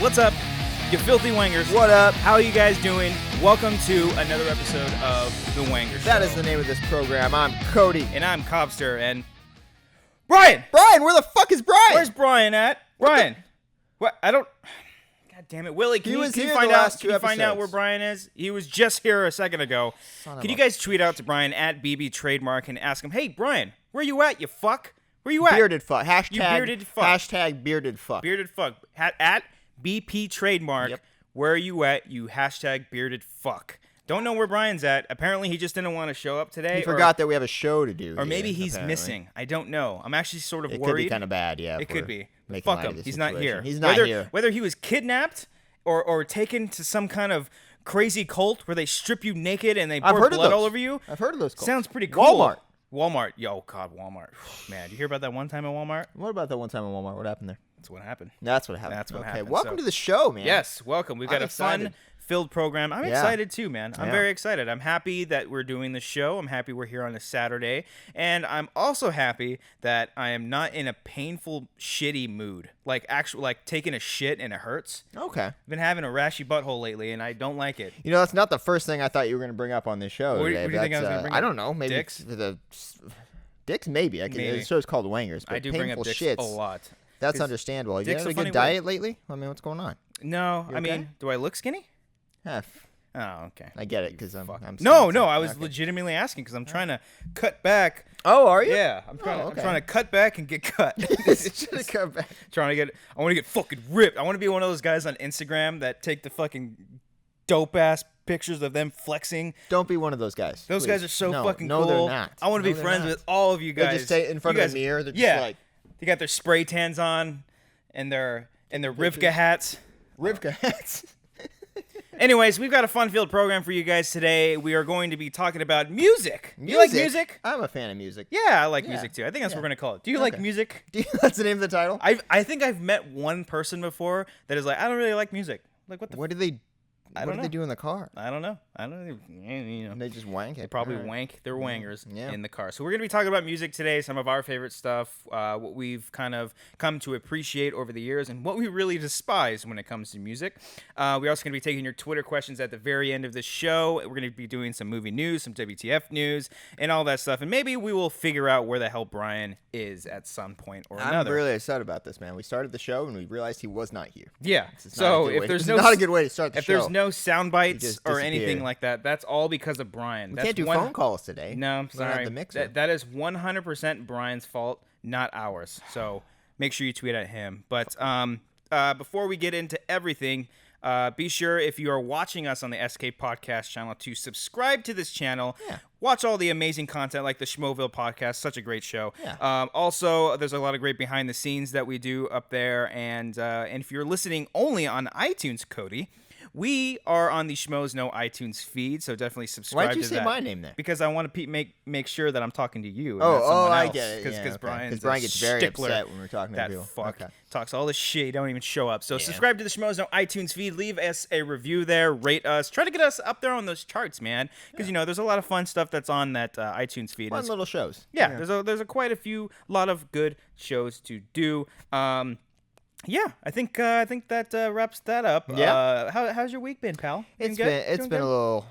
What's up, you filthy Wangers? What up? How are you guys doing? Welcome to another episode of The Wangers Show. That is the name of this program. I'm Cody. And I'm Cobster, and... Brian! Brian, where the fuck is Brian? Where's Brian at? Brian! What? I don't... God damn it. Willie, can you find out where Brian is? He was just here a second ago. Can you guys tweet out to Brian at BB Trademark and ask him, hey, Brian, where you at, you fuck? Where you at? Bearded fuck. Hashtag, you bearded fuck. Hashtag bearded fuck. Bearded fuck. At BP Trademark, yep. Where are you at, you hashtag bearded fuck. Don't know where Brian's at. Apparently, he just didn't want to show up today. He forgot that we have a show to do. Or maybe he's missing. I don't know. I'm actually sort of worried. It could be kind of bad, yeah. It could be. Fuck him. He's not here. He's not here. Whether he was kidnapped or taken to some kind of crazy cult where they strip you naked and they pour blood all over you. I've heard of those cults. Sounds pretty cool. Walmart. Yo, God, Walmart. Man, did you hear about that one time at Walmart? What about that one time at Walmart? What happened there? That's what happened. That's what happened. That's what okay, happened. welcome to the show, man. Yes, welcome. We've got a fun-filled program. I'm excited too, man. I'm very excited. I'm happy that we're doing the show. I'm happy we're here on a Saturday. And I'm also happy that I am not in a painful, shitty mood. Like taking a shit and it hurts. Okay. I've been having a rashy butthole lately, and I don't like it. You know, that's not the first thing I thought you were going to bring up on this show today. What do you think I was going to bring up? I don't know. Maybe dicks? Dicks, maybe. The show's called Wangers. But I do bring up dicks a lot. That's understandable. You had a good diet lately? I mean, what's going on? No, I mean, do I look skinny? Oh, okay. I get it because I'm No, I was legitimately asking because I'm trying to cut back. Oh, are you? Yeah, I'm trying to cut back and get cut. Cut back. I want to get fucking ripped. I want to be one of those guys on Instagram that take the fucking dope ass pictures of them flexing. Don't be one of those guys. Those guys are so fucking cool. No, they're not. I want to be friends with all of you guys. They just stay in front of the mirror. They're just like... They got their spray tans on and their Rivka hats. Rivka hats. Anyways, we've got a fun-filled program for you guys today. We are going to be talking about music. You like music? I'm a fan of music. Yeah, I like music too. I think that's what we're going to call it. Do you like music? That's the name of the title? I think I've met one person before that is like, I don't really like music. Like, what do they do in the car? I don't know. You know. They just wank it. They probably wank their wangers in the car. So we're going to be talking about music today, some of our favorite stuff, what we've kind of come to appreciate over the years, and what we really despise when it comes to music. We're also going to be taking your Twitter questions at the very end of the show. We're going to be doing some movie news, some WTF news, and all that stuff. And maybe we will figure out where the hell Brian is at some point or another. I'm really excited about this, man. We started the show, and we realized he was not here. Yeah. So if there's not a good way to start the show. If there's no sound bites or anything like that, that's all because of Brian. We can't do phone calls today. No, I'm sorry. That is 100% Brian's fault, not ours. So make sure you tweet at him. But before we get into everything, be sure if you are watching us on the SK Podcast channel to subscribe to this channel. Yeah. Watch all the amazing content like the Schmoville Podcast, such a great show. Yeah. Also, there's a lot of great behind the scenes that we do up there. And if you're listening only on iTunes, Cody, we are on the Schmoes Know iTunes feed, so definitely subscribe to that. Why'd you say my name there? Because I want to make sure that I'm talking to you. And I get it. Because Brian gets very upset when we're talking to people. That fuck talks all this shit. He don't even show up. So subscribe to the Schmoes Know iTunes feed. Leave us a review there. Rate us. Try to get us up there on those charts, man. Because there's a lot of fun stuff that's on that iTunes feed. Fun little shows. Yeah, there's quite a lot of good shows to do. Yeah, I think that wraps that up. Yeah. How's your week been, pal? It's been a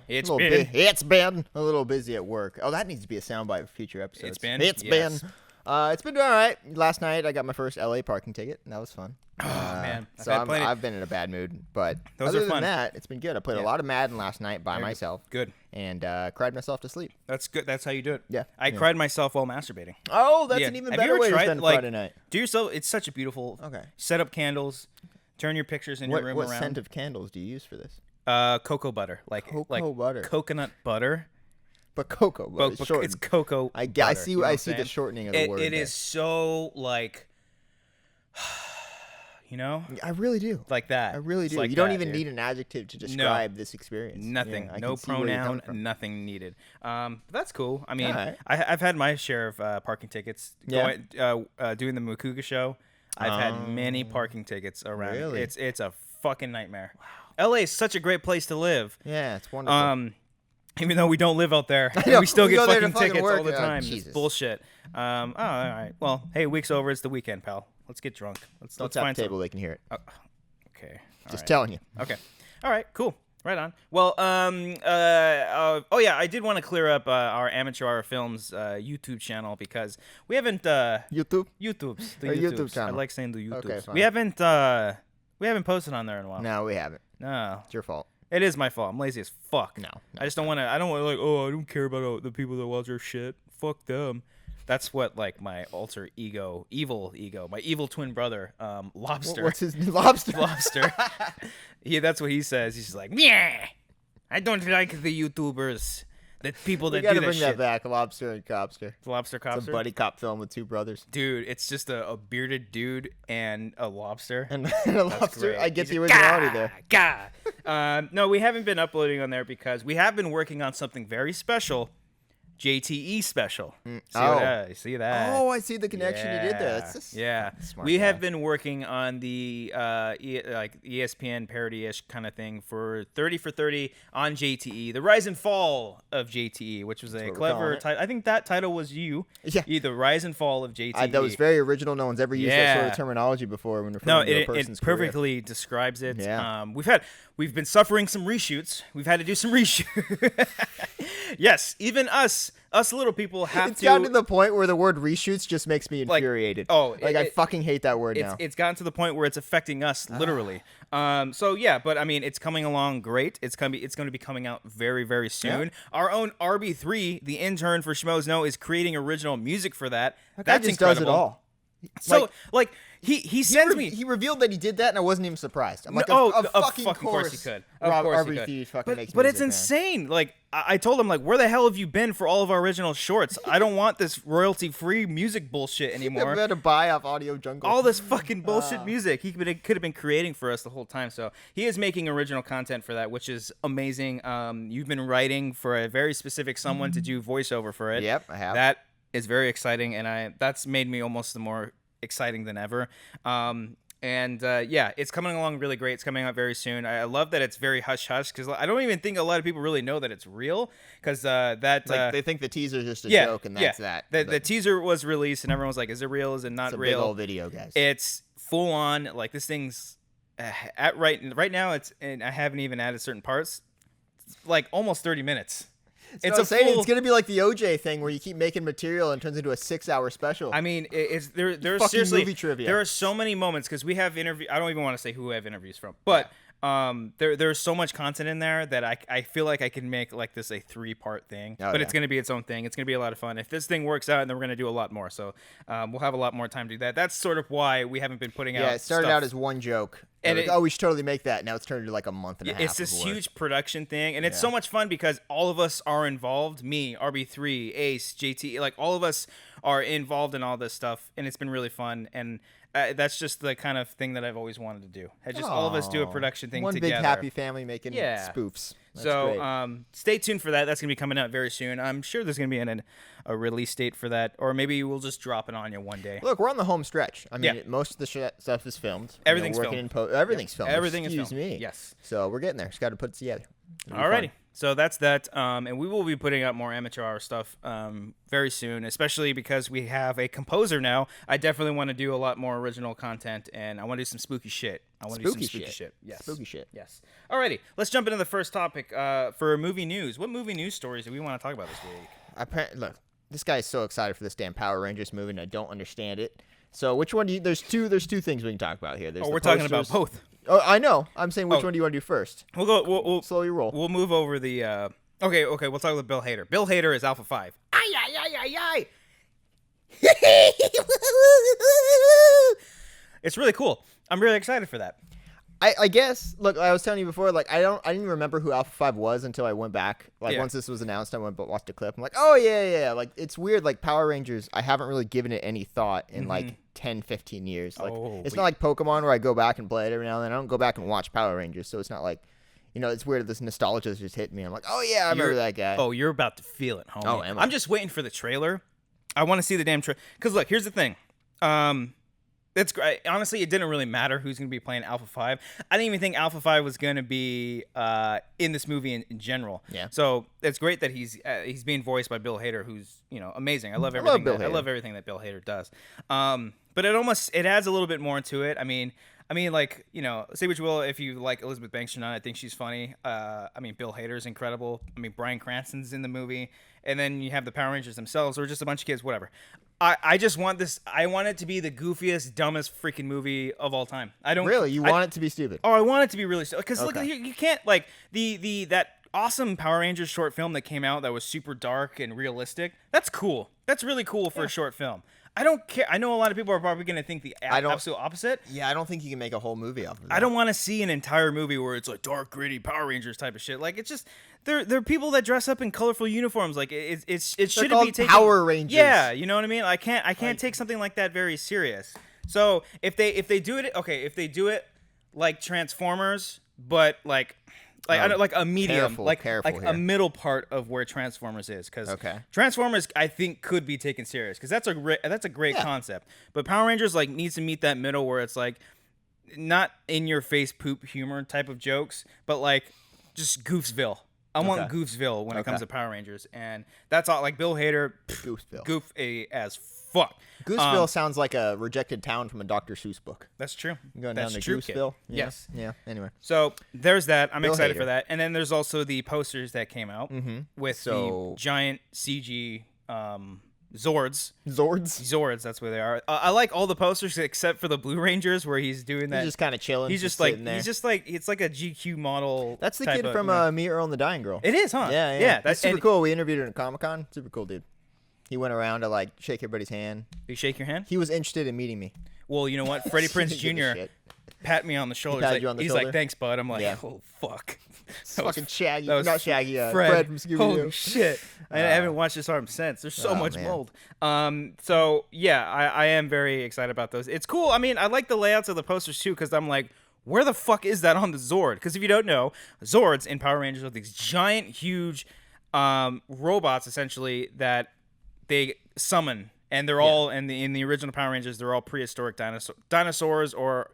little busy at work. Oh, that needs to be a soundbite for future episodes. It's been doing all right. Last night I got my first LA parking ticket, and that was fun. Oh man! So I've been in a bad mood, but other than that, it's been good. I played a lot of Madden last night by myself. Good. And cried myself to sleep. That's good. That's how you do it. Yeah. I cried myself while masturbating. Oh, that's an even better way to spend a Friday night. Do yourself. It's such a beautiful. Okay. Set up candles. Turn your pictures in your room around. What scent of candles do you use for this? Cocoa butter, like butter, coconut butter. But cocoa butter. It's cocoa. I see the shortening of the word. It is so like. I really do. Like that. I really do. Like you don't even need an adjective to describe this experience. Nothing. No pronoun. Nothing needed. But that's cool. I mean, I've had my share of parking tickets. Doing the Makuga show. I've had many parking tickets around. Really? It's a fucking nightmare. Wow. LA is such a great place to live. Yeah, it's wonderful. Even though we don't live out there, we still get fucking tickets all the time. Jesus. It's bullshit. All right. Well, hey, week's over. It's the weekend, pal. Let's get drunk. Let's tap the table. They can hear it. Okay. Just telling you. Okay. All right. Cool. Right on. Well, oh yeah, I did want to clear up our Amateur Hour Films YouTube channel because we haven't YouTube's the YouTube channel. I like saying the YouTubes. Okay, fine. We haven't posted on there in a while. No, we haven't. No, It's your fault. it is my fault. I'm lazy as fuck. No. I just don't want to. I don't want to like. Oh, I don't care about the people that watch our shit. Fuck them. That's what like my alter ego, my evil twin brother, Lobster. What's his name? Lobster? Lobster. That's what he says. He's just like, yeah, I don't like the YouTubers, the people that do that shit. You gotta bring that back, Lobster and Copster. Lobster Copster? It's a buddy cop film with two brothers. Dude, it's just a bearded dude and a lobster. And a lobster? Great. I get the originality there. No, we haven't been uploading on there because we have been working on something very special. JTE special. See that? Oh, I see the connection you did there. That's smart we have been working on the like ESPN parody-ish kind of thing for 30 for 30 on JTE, the rise and fall of JTE, which was a clever title. I think that title was you. Yeah. The rise and fall of JTE. That was very original. No one's ever used that sort of terminology before when referring to a person's career. It perfectly describes it. Yeah. We've been suffering some reshoots. We've had to do some reshoots. Yes, even us little people have It's gotten to the point where the word reshoots just makes me infuriated. I fucking hate that word now. It's gotten to the point where it's affecting us literally. So yeah, but I mean, it's coming along great. It's going to be coming out very, very soon. Yeah. Our own RB3, the intern for Schmoes Know, is creating original music for that. That's just incredible. Does it all. So he sends me. He revealed that he did that, and I wasn't even surprised. I'm like, of course he could. Of course he could. Fucking makes but music, it's insane. Like I told him, like, where the hell have you been for all of our original shorts? I don't want this royalty-free music bullshit anymore. We had to buy off Audio Jungle. All this fucking bullshit music he could have been creating for us the whole time. So he is making original content for that, which is amazing. You've been writing for a very specific someone to do voiceover for it. Yep, I have. That is very exciting, and that's made me almost the more exciting than ever. It's coming along really great. It's coming out very soon. I love that it's very hush hush because I don't even think a lot of people really know that it's real because they think the teaser is just a joke and that's that. The teaser was released and everyone's like, is it real? Is it not real? It's a big old video, guys. It's full on. Like this thing's right now. And I haven't even added certain parts. It's like almost 30 minutes. It's gonna be like the OJ thing where you keep making material and it turns into a 6-hour special. I mean, there's fucking seriously movie trivia. There are so many moments because we have interview. I don't even want to say who I have interviews from, but there's so much content in there that I feel like I can make like this a 3-part thing. It's gonna be its own thing. It's gonna be a lot of fun. If this thing works out, then we're gonna do a lot more. So we'll have a lot more time to do that. That's sort of why we haven't been putting out. Yeah, it started stuff. out as one joke. And we should totally make that. Now it's turned into like a month and a half. It's this huge production thing, and it's so much fun because all of us are involved. Me, RB3, Ace, JT, like all of us are involved in all this stuff, and it's been really fun. And that's just the kind of thing that I've always wanted to do. All of us do a production thing together. One big happy family making spoofs. That's great. Stay tuned for that. That's going to be coming out very soon. I'm sure there's going to be a release date for that, or maybe we'll just drop it on you one day. Look, we're on the home stretch. I mean, most of the stuff is filmed. Everything's filmed. Everything's filmed. Everything is filmed. Excuse me. Yes. So we're getting there. Just got to put it together. Alrighty. So that's that. And we will be putting out more amateur hour stuff very soon, especially because we have a composer now. I definitely want to do a lot more original content, and I want to do some spooky shit. Spooky shit. Yes. Spooky shit. Yes. Alrighty. Let's jump into the first topic for movie news. What movie news stories do we want to talk about this week? Look, this guy is so excited for this damn Power Rangers movie, and I don't understand it. So which one do you... There's two things we can talk about here. We're talking about both. Oh, I know. I'm saying which one do you want to do first? We'll slowly roll. We'll move over the... Okay, we'll talk about Bill Hader. Bill Hader is Alpha 5. Ay. It's really cool. I'm really excited for that. I guess, look, I was telling you before, like, I didn't remember who Alpha 5 was until I went back. Like, once this was announced, I went and watched a clip. I'm like, oh, yeah. Like, it's weird. Like, Power Rangers, I haven't really given it any thought in, like, 10, 15 years. Like, it's not like Pokemon where I go back and play it every now and then. I don't go back and watch Power Rangers, so it's not like, it's weird. This nostalgia just hit me. I'm like, oh, yeah, I remember that guy. Oh, you're about to feel it, homie. Oh, am I? I'm just waiting for the trailer. I want to see the damn trailer. Because, look, here's the thing. That's great. Honestly, it didn't really matter who's going to be playing Alpha 5. I didn't even think Alpha 5 was going to be in this movie in general. Yeah. So it's great that he's being voiced by Bill Hader, who's amazing. I love everything that Bill Hader does. But it adds a little bit more into it. I mean, I mean, like, say what you will if you like Elizabeth Banks or not. I think she's funny. I mean, Bill Hader's incredible. I mean, Bryan Cranston's in the movie, and then you have the Power Rangers themselves, or just a bunch of kids, whatever. I just want this. I want it to be the goofiest, dumbest freaking movie of all time. I don't really. You want it to be stupid? Oh, I want it to be really stupid because Okay. look, you can't like that awesome Power Rangers short film that came out that was super dark and realistic. That's cool. That's really cool for a short film. I don't care. I know a lot of people are probably going to think the absolute opposite. Yeah, I don't think you can make a whole movie off of that. I don't want to see an entire movie where it's like dark, gritty Power Rangers type of shit. Like it's just they're people that dress up in colorful uniforms. Like it shouldn't be taken. Power Rangers. Yeah, you know what I mean. I can't take something like that very serious. So if they do it, okay, if they do it like Transformers, but like I don't, like a medium, like a middle part of where Transformers is, because Transformers I think could be taken serious because that's a great concept. But Power Rangers like needs to meet that middle where it's like not in your face poop humor type of jokes, but like just Goofsville. I want Goofsville when it comes to Power Rangers, and that's all. Like Bill Hader, goofy as fuck. Goofsville sounds like a rejected town from a Dr. Seuss book. That's true. Going down to Goofsville. Yeah. Yes. Yeah. Anyway. So there's that. I'm excited for that. And then there's also the posters that came out with the giant CG Zords. Zords. That's where they are. I like all the posters except for the Blue Rangers where he's doing that. He's just kind of chilling. He's just like it's like a GQ model. That's the kid from Me, Earl, and the Dying Girl. It is, huh? Yeah. That's super cool. We interviewed him at Comic-Con. Super cool, dude. He went around to like shake everybody's hand. Did he shake your hand? He was interested in meeting me. Well, you know what? Freddie Prinze Jr. pat me on the shoulder. He's like, thanks, bud. I'm like, oh, fuck. Fucking Shaggy. Not Shaggy. Fred from Scooby-Doo. Holy shit. I haven't watched this arm since. There's so much mold. So, yeah, I am very excited about those. It's cool. I mean, I like the layouts of the posters, too, because I'm like, where the fuck is that on the Zord? Because if you don't know, Zords in Power Rangers are these giant, huge robots, essentially, that they summon, and they're all in the original Power Rangers. They're all prehistoric dinosaurs or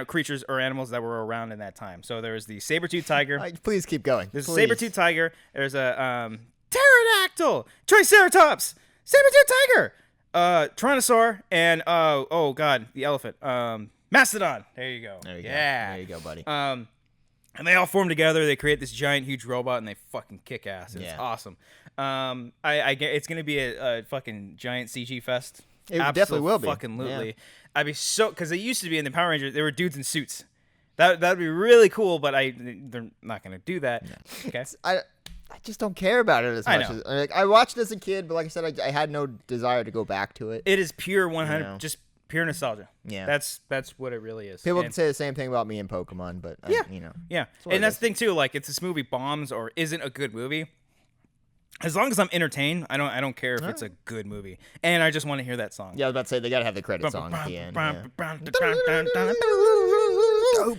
creatures or animals that were around in that time. So there's the saber-tooth tiger. Please keep going. There's a saber-tooth tiger. There's a pterodactyl, triceratops, saber-tooth tiger, tyrannosaur, and oh god, the elephant, mastodon. There you go. There you go, buddy. And they all form together. They create this giant, huge robot, and they fucking kick ass. It's awesome. I get it's gonna be a fucking giant CG fest. It definitely will be. Fucking lootly. I'd be so because it used to be in the Power Rangers. There were dudes in suits. That'd be really cool, but they're not gonna do that. No. Okay. I just don't care about it as much. I watched it as a kid, but like I said, I had no desire to go back to it. It is pure 100, just pure nostalgia. Yeah, that's what it really is. People can say the same thing about me and Pokemon, but and that's the thing too. Like, if this movie bombs or isn't a good movie, as long as I'm entertained, I don't care if it's a good movie, and I just want to hear that song. Yeah, I was about to say they gotta have the credit song at the end.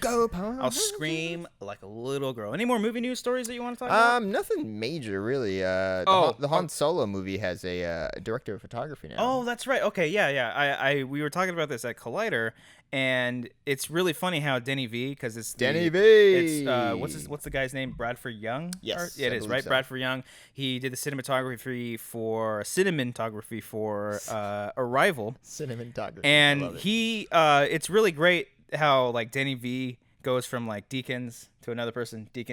Go, I'll scream like a little girl. Any more movie news stories that you want to talk about? Nothing major really. The Han Solo movie has a director of photography now. Oh, that's right. Okay, yeah. We were talking about this at Collider, and it's really funny how Denny V, because it's Denny V. It's what's the guy's name? Bradford Young. Yes, it is right. So. Bradford Young. He did the cinematography for Arrival. Cinematography. And it's really great how like Denny V goes from like Deakins to another person. I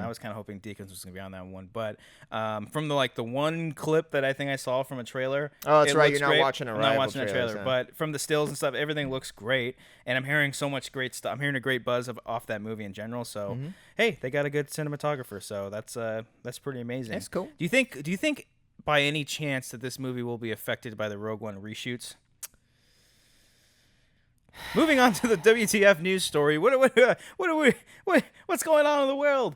was kind of hoping Deakins was gonna be on that one, but from the one clip that I think I saw from a trailer. Oh, that's right. You're not watching Arrival. I'm not watching a trailer, but from the stills and stuff, everything looks great, and I'm hearing so much great stuff. I'm hearing a great buzz off that movie in general. So hey, they got a good cinematographer, so that's pretty amazing. That's cool. Do you think by any chance that this movie will be affected by the Rogue One reshoots? Moving on to the WTF news story. What's going on in the world?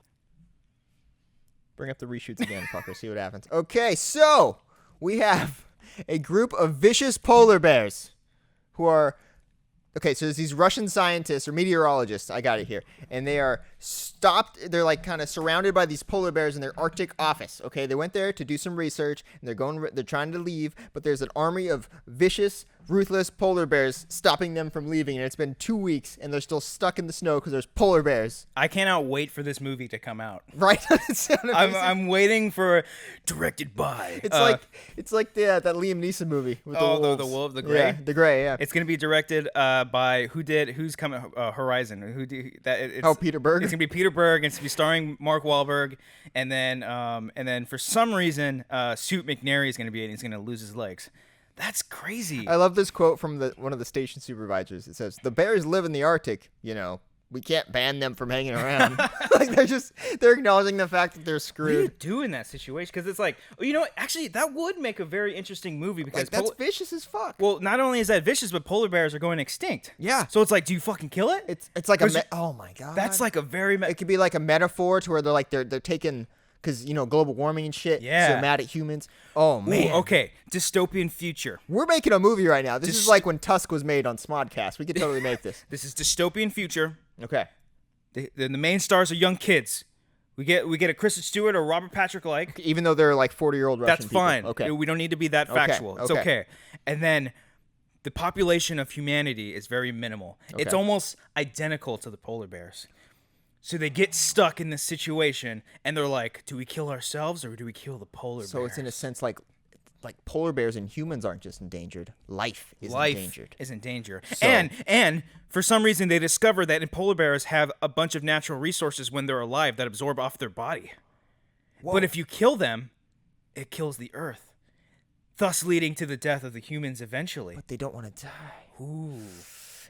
Bring up the reshoots again, fucker. See what happens. Okay, so we have a group of vicious polar bears who are... Okay, so there's these Russian scientists or meteorologists, I got it here, and they are stopped, they're like kind of surrounded by these polar bears in their Arctic office, okay? They went there to do some research, and they're trying to leave, but there's an army of vicious ruthless polar bears stopping them from leaving, and it's been 2 weeks, and they're still stuck in the snow because there's polar bears. I cannot wait for this movie to come out. Right? I'm waiting for directed by. It's like that Liam Neeson movie with the wolves. the wolf, the gray. Yeah, the gray. Yeah. It's gonna be directed by who's coming Horizon. Peter Berg. It's gonna be Peter Berg. It's gonna be starring Mark Wahlberg, and then for some reason, Suit McNary is gonna be it. And he's gonna lose his legs. That's crazy. I love this quote from one of the station supervisors. It says, "The bears live in the Arctic. You know, we can't ban them from hanging around." Like they're acknowledging the fact that they're screwed. What do you do in that situation? Because it's like, you know what? Actually, that would make a very interesting movie because Like, that's vicious as fuck. well, not only is that vicious, but polar bears are going extinct. Yeah. So it's like, do you fucking kill it? It's like oh my god. That's like a very. It could be like a metaphor to where they're taking. Because, global warming and shit. Yeah. So they're mad at humans. Oh, man. Ooh, okay. Dystopian future. We're making a movie right now. This is like when Tusk was made on Smodcast. We could totally make this. This is dystopian future. Okay. The main stars are young kids. We get a Kristen Stewart or Robert Patrick like. Even though they're like 40-year-old Russian That's people. fine. Okay. We don't need to be that factual. It's Okay. okay. And then the population of humanity is very minimal. Okay. It's almost identical to the polar bears. So they get stuck in this situation, and they're like, do we kill ourselves or do we kill the polar bears? So it's in a sense like polar bears and humans aren't just endangered. Life is endangered. Is in danger. So- And for some reason, they discover that polar bears have a bunch of natural resources when they're alive that absorb off their body. Whoa. But if you kill them, it kills the earth, thus leading to the death of the humans eventually. But they don't want to die. Ooh.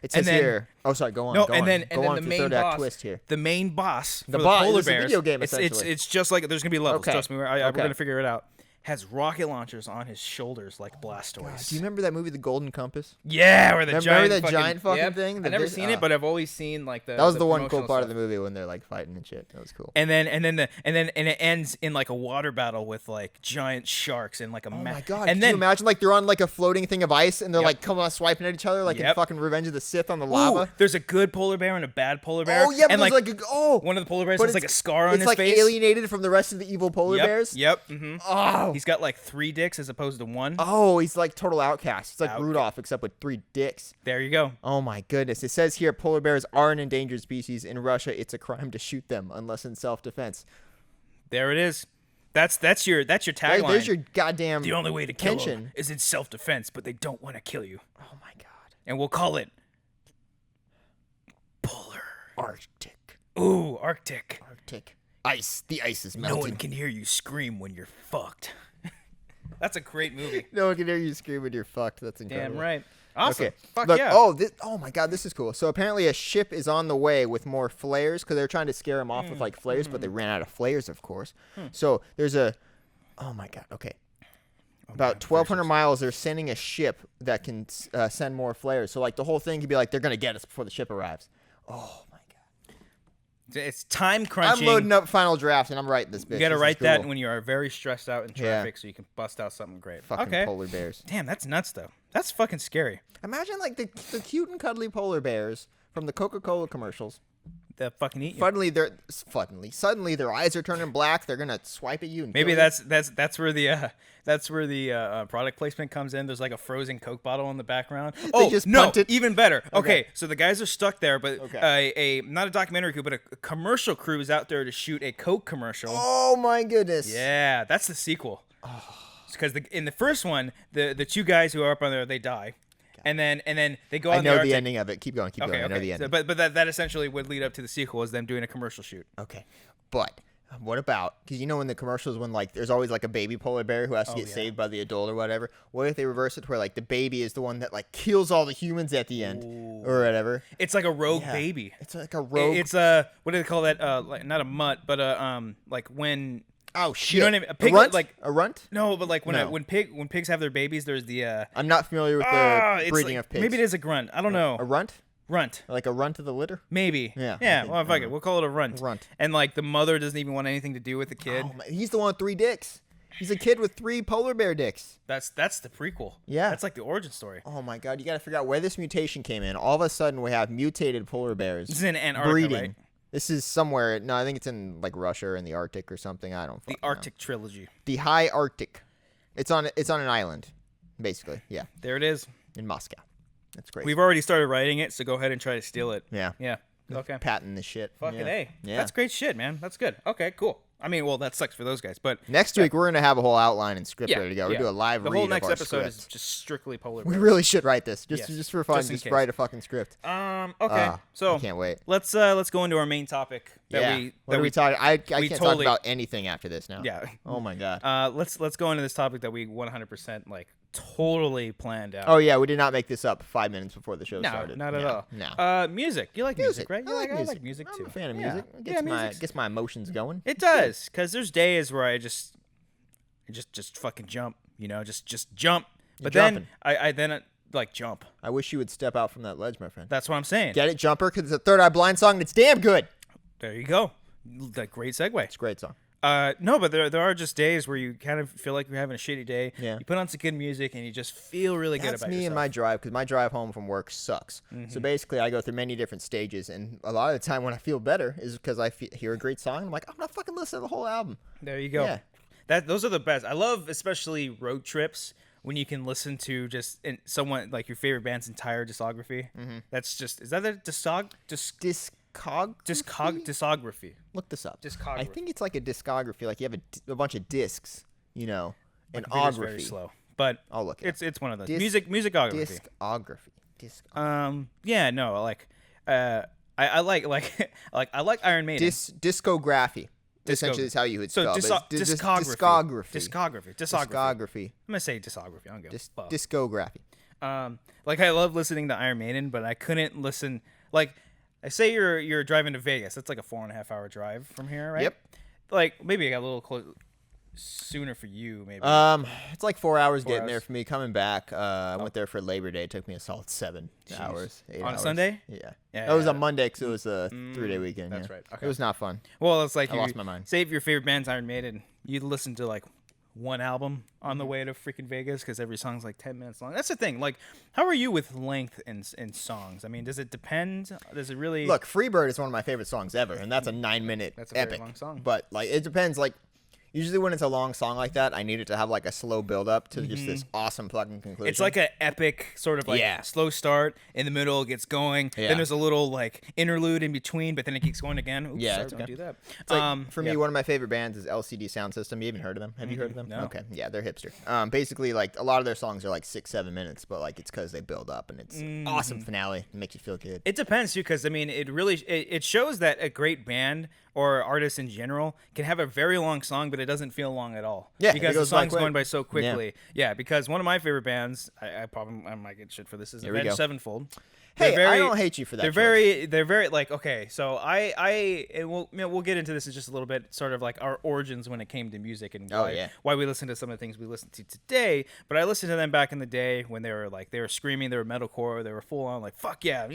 It says here. Oh, sorry. Go on. No, go and on. then Go on the with main third act boss. twist here. The main boss for the boss- polar this is a bears. video game, it's essentially. just like there's gonna be levels. Okay. Trust me, we're Okay. gonna figure it out. Has rocket launchers on his shoulders like Blastoise. Do you remember that movie, The Golden Compass? Yeah, where the Remember giant that fucking, giant fucking yep. thing? I've The never vis- seen it, but I've always seen like the. That was the one cool promotional part of stuff. the movie when they're like fighting and shit. That was cool. And then it ends in like a water battle with like giant sharks and like a. Oh my god! And Can then you imagine like they're on like a floating thing of ice and they're Yep. like coming on swiping at each other like in Yep. fucking Revenge of the Sith on the ooh, lava? there's a good polar bear and a bad polar bear. Oh yeah, but and there's one of the polar bears but has like a scar on it's his like face. alienated from the rest of the evil polar Yep. bears. Yep. Mm-hmm. Oh. He's got like 3 dicks as opposed to 1. Oh, he's like total outcast. It's like Outcast. Rudolph except with 3 dicks. There you go. Oh my goodness! It says here polar bears are an endangered species in Russia. It's a crime to shoot them unless in self-defense. There it is. That's your tagline. There's your goddamn. The only way to kill tension. them is in self-defense, but they don't want to kill you. Oh my god! And we'll call it polar. Arctic. Ooh, Arctic. Arctic. Ice. The ice is No melting. one can hear you scream when you're fucked. That's a great movie. No one can hear you scream when you're fucked. That's incredible. Damn right. Awesome. Okay. Fuck Look, yeah. oh my god, this is cool. So apparently a ship is on the way with more flares because they're trying to scare him off with like flares, but they ran out of flares, of course. So there's oh my god, okay. About 1,200 miles, they're sending a ship that can send more flares. So like the whole thing could be like they're gonna get us before the ship arrives. Oh my god. It's time crunching. I'm loading up Final Draft and I'm writing this bitch. You got to This is write that cool. when you are very stressed out in traffic so you can bust out something great. Fucking okay. polar bears. Damn, that's nuts though. That's fucking scary. Imagine like the cute and cuddly polar bears from the Coca-Cola commercials. They'll fucking eat you. Suddenly their eyes are turning black. They're gonna swipe at you. And Maybe kill you. that's where the product placement comes in. There's like a frozen Coke bottle in the background. just no, punt it. even better. Okay. Okay, so the guys are stuck there, but Okay. a not a documentary crew, but a commercial crew is out there to shoot a Coke commercial. Oh my goodness. Yeah, that's the sequel. Because in the first one, the 2 guys who are up on there, they die, and then they go out I in know the Arctic. ending of it. Keep going. Keep going. I know the ending. So, but that essentially would lead up to the sequel, is them doing a commercial shoot. Okay, but what about, because you know in the commercials when like there's always like a baby polar bear who has to get saved by the adult or whatever. What if they reverse it to where like the baby is the one that like kills all the humans at the end or whatever? It's like a rogue Yeah. baby. It's like a rogue. It's what do they call that? Like not a mutt, but like when. Oh shit! You know what I mean? A pig, runt? like a runt? no, but like when No. when pigs have their babies, there's the. I'm not familiar with the it's breeding like- of pigs. Maybe it is a grunt. I don't know. A runt? Runt. Like a runt of the litter? Maybe. Yeah, I Yeah. think- Well, I fuck don't it. know. We'll call it a runt. Runt. And like the mother doesn't even want anything to do with the kid. Oh, man. He's the one with 3 dicks. He's a kid with 3 polar bear dicks. That's the prequel. Yeah. That's like the origin story. Oh my god! You got to figure out where this mutation came in. All of a sudden, we have mutated polar bears. This is in Antarctica, breeding. right? This is somewhere. No, I think it's in like Russia or in the Arctic or something. I don't. The fucking know. Arctic trilogy. The high Arctic. It's on an island, basically. Yeah. There it is. in Moscow. That's great. We've already started writing it, so go ahead and try to steal it. Yeah. Yeah. Okay. Patent the shit. Fucking yeah. A. Yeah. That's great shit, man. That's good. Okay, cool. I mean, well, that sucks for those guys, but Next week we're gonna have a whole outline and script ready to go. We're do a live the read whole next of our episode script. is just strictly polar. We really should write this Yes. just for fun. Just in Just case. write a fucking script. Okay. So I can't wait. let's go into our main topic that What are we talking? I can't talk totally- about anything after this now. Yeah. Oh my god. Let's go into this topic that we 100% like totally planned out. Oh yeah, we did not make this up 5 minutes before the show No, started. not at all. No. Music. You like music, right? I like music. I like music too. I'm a fan of Yeah. music. It Yeah, gets my emotions going. It does, because there's days where I just fucking jump, just jump. But then I like jump. I wish you would step out from that ledge, my friend. That's what I'm saying. Get it, Jumper? Because it's a Third Eye Blind song and it's damn good. There you go. That great segue. It's a great song. No, but there are just days where you kind of feel like you're having a shitty day. Yeah. You put on some good music and you just feel really good That's about me yourself. and my drive, because my drive home from work sucks. So basically, I go through many different stages, and a lot of the time when I feel better is because I hear a great song, and I'm like, I'm not fucking listening to the whole album. There you go. Yeah. Those are the best. I love especially road trips when you can listen to just someone like your favorite band's entire discography. That's just is that a discography? Look this up. Discography. I think it's like a discography, like you have a bunch of discs, an Computer's very ography. slow, but I'll look it it's one of those Disc- musicography. Discography. Yeah, no, like I like I like Iron Maiden. Discography. Essentially, is how you would spell. Discography. Discography. I'm gonna say discography. I don't give a fuck. Discography. Like I love listening to Iron Maiden, but I couldn't listen. Like, I say you're driving to Vegas. That's like a 4.5 hour drive from here, right? Yep. Like maybe I got a little close sooner for you, maybe. It's like 4 hours 4 getting hours. there for me. Coming back, I went there for Labor Day. It took me a solid 7 hours. 8 On a hours. Sunday? Yeah. Yeah, It was yeah. a Monday because it was a 3-day weekend. that's yeah. right. Okay. It was not fun. Well, it's like I lost my mind. Say if your favorite band's Iron Maiden, you'd listen to like one album on the way to freaking Vegas because every song's like 10 minutes long. That's the thing. Like, how are you with length in songs? I mean, does it depend? Does it really? Look, Freebird is one of my favorite songs ever, and that's a 9-minute That's a very epic. long song. But like, it depends. Like, usually when it's a long song like that, I need it to have like a slow build up to just this awesome fucking conclusion. It's like an epic sort of like slow start. In the middle, it gets going. Yeah. Then there's a little like interlude in between, but then it keeps going again. Oops, Yeah, sorry, it's don't okay. do that. It's like, for me, one of my favorite bands is LCD Sound System. You even heard of them? Have you heard of them? No. Okay, yeah, they're hipster. Basically, like a lot of their songs are like 6-7 minutes, but like it's because they build up and it's awesome finale. It makes you feel good. It depends too, because I mean, it shows that a great band or artist in general can have a very long song, but it doesn't feel long at all. Yeah, because it the goes by song's quick. going by so quickly. Yeah, because one of my favorite bands, I might get shit for this, is Here we Avenged go. Sevenfold. Hey, I don't hate you for that. They're very like, okay, so we'll get into this in just a little bit, sort of like our origins when it came to music and why we listen to some of the things we listen to today. But I listened to them back in the day when they were screaming, they were metalcore, they were full on like fuck yeah,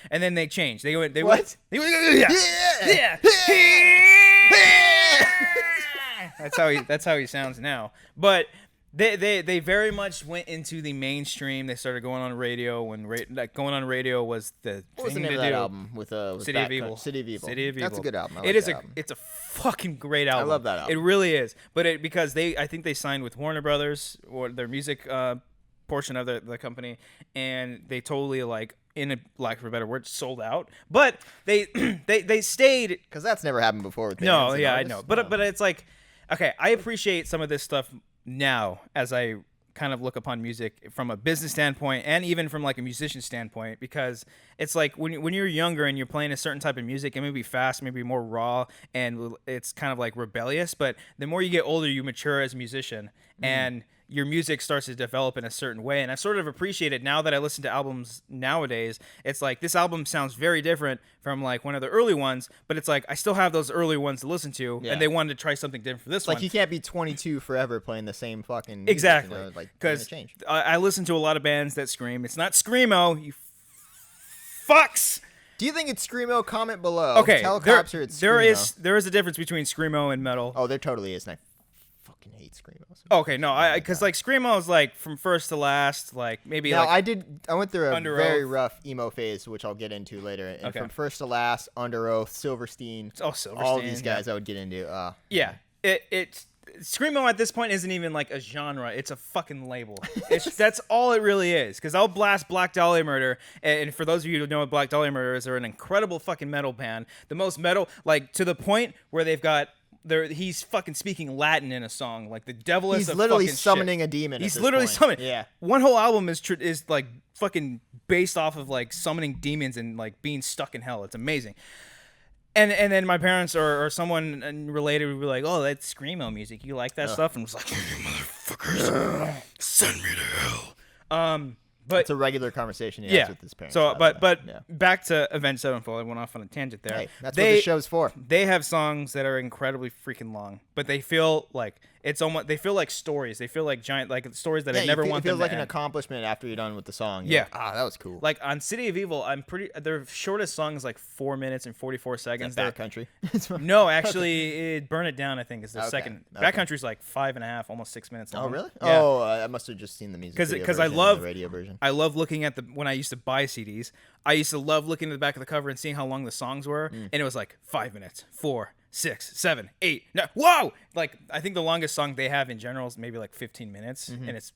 and then they changed. They went What? yeah. That's how he sounds now. But they very much went into the mainstream. They started going on radio when going on radio was the What was the thing name to of that do. album with City of Evil. City of Evil. City of Evil. That's a good album. It's a fucking great album. love that album. It really is. But because I think they signed with Warner Brothers or their music portion of the company, and they totally like, in a lack of a better word, sold out. But they stayed. Because that's never happened before with No, bands and yeah, I artists. know. But it's like, okay, I appreciate some of this stuff now as I kind of look upon music from a business standpoint and even from like a musician standpoint, because it's like when you're younger and you're playing a certain type of music, it may be fast, maybe more raw, and it's kind of like rebellious. But the more you get older, you mature as a musician, and your music starts to develop in a certain way. And I sort of appreciate it now that I listen to albums nowadays. It's like this album sounds very different from like one of the early ones, but it's like I still have those early ones to listen to, and they wanted to try something different for this one. Like you can't be 22 forever playing the same fucking music, Exactly, like because change. I listen to a lot of bands that scream. It's not screamo, you fucks. Do you think it's screamo? Comment below. Okay, Tell cops or it's there screamo. there is a difference between screamo and metal. Oh, there totally is, and I fucking hate screamo. Okay, no, because like screamo is like from first to last, like maybe Now, like I went through a Under very Oath. rough emo phase, which I'll get into later. And Okay. from first to last, Under Oath, Silverstein, Silverstein, all these guys I would get into. Yeah, it's Screamo at this point isn't even like a genre. It's a fucking label. That's all it really is. Because I'll blast Black Dahlia Murder. And for those of you who know what Black Dahlia Murder is, they're an incredible fucking metal band. The most metal, like to the point where he's fucking speaking Latin in a song. Like the devil is He's literally fucking summoning shit. a demon. He's literally summoning. Yeah. One whole album is like fucking based off of like summoning demons and like being stuck in hell. It's amazing. And then my parents or someone related would be like, "Oh, that's screamo music. You like that stuff?" And I was like, "You motherfuckers, send me to hell." But it's a regular conversation he has with his parents. So, but back to Avenged Sevenfold. I went off on a tangent there. Hey, that's what this show's for. They have songs that are incredibly freaking long, but they feel like it's almost. They feel like stories. They feel like giant, like stories that I never want them to end. It feels like an accomplishment after you're done with the song. You're like, that was cool. Like on City of Evil, their shortest song is like 4 minutes and 44 seconds. Backcountry. No, actually, Burn It Down, I think, is the second. Backcountry's like 5.5, almost 6 minutes long. Oh, really? Yeah. Oh, I must have just seen the music video because version and the radio version. I love looking at when I used to buy CDs. I used to love looking at the back of the cover and seeing how long the songs were, and it was like 5 minutes, 4, 6, 7, 8. No, whoa! Like I think the longest song they have in general is maybe like 15 minutes, and it's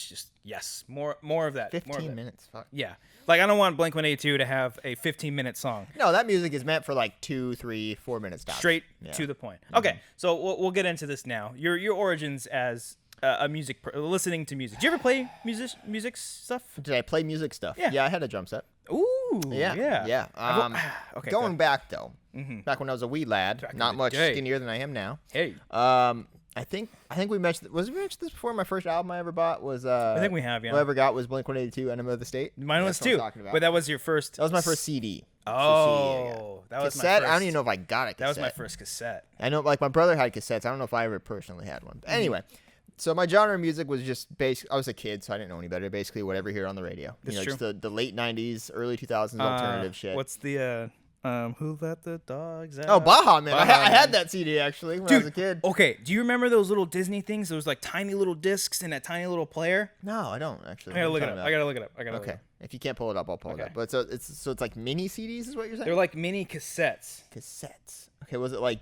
just more of that. 15 minutes. Fuck. Yeah, like I don't want Blink-182 to have a 15-minute song. No, that music is meant for like 2, 3, 4 minutes. Straight to the point. Okay, so we'll get into this now. Your origins as listening to music. Did you ever play music stuff? Did I play music stuff? Yeah, I had a drum set. Ooh, yeah. Okay, going back though, back when I was a wee lad, not much skinnier than I am now. Hey. I think we mentioned. Was we mentioned this before? My first album I ever bought was. I think we have. Yeah. What I ever got was Blink-182, Enema of the State. Mine was too. But that was your first. That was my first CD. Oh, that was cassette. my first. I don't even know if I got a cassette. That was my first cassette. I know, like my brother had cassettes. I don't know if I ever personally had one. But anyway. So my genre of music was just I was a kid, so I didn't know any better. Basically, whatever you hear on the radio. That's true. Just the late '90s, early 2000s alternative shit. What's the Who Let the Dogs Out? Oh, Baja, man! I had that CD actually when I was a kid. Okay, do you remember those little Disney things? Those like tiny little discs in that tiny little player. No, I don't actually. I gotta look it up. Okay, if you can't pull it up, I'll pull it up. But so it's like mini CDs, is what you're saying? They're like mini cassettes. Cassettes. Okay, was it like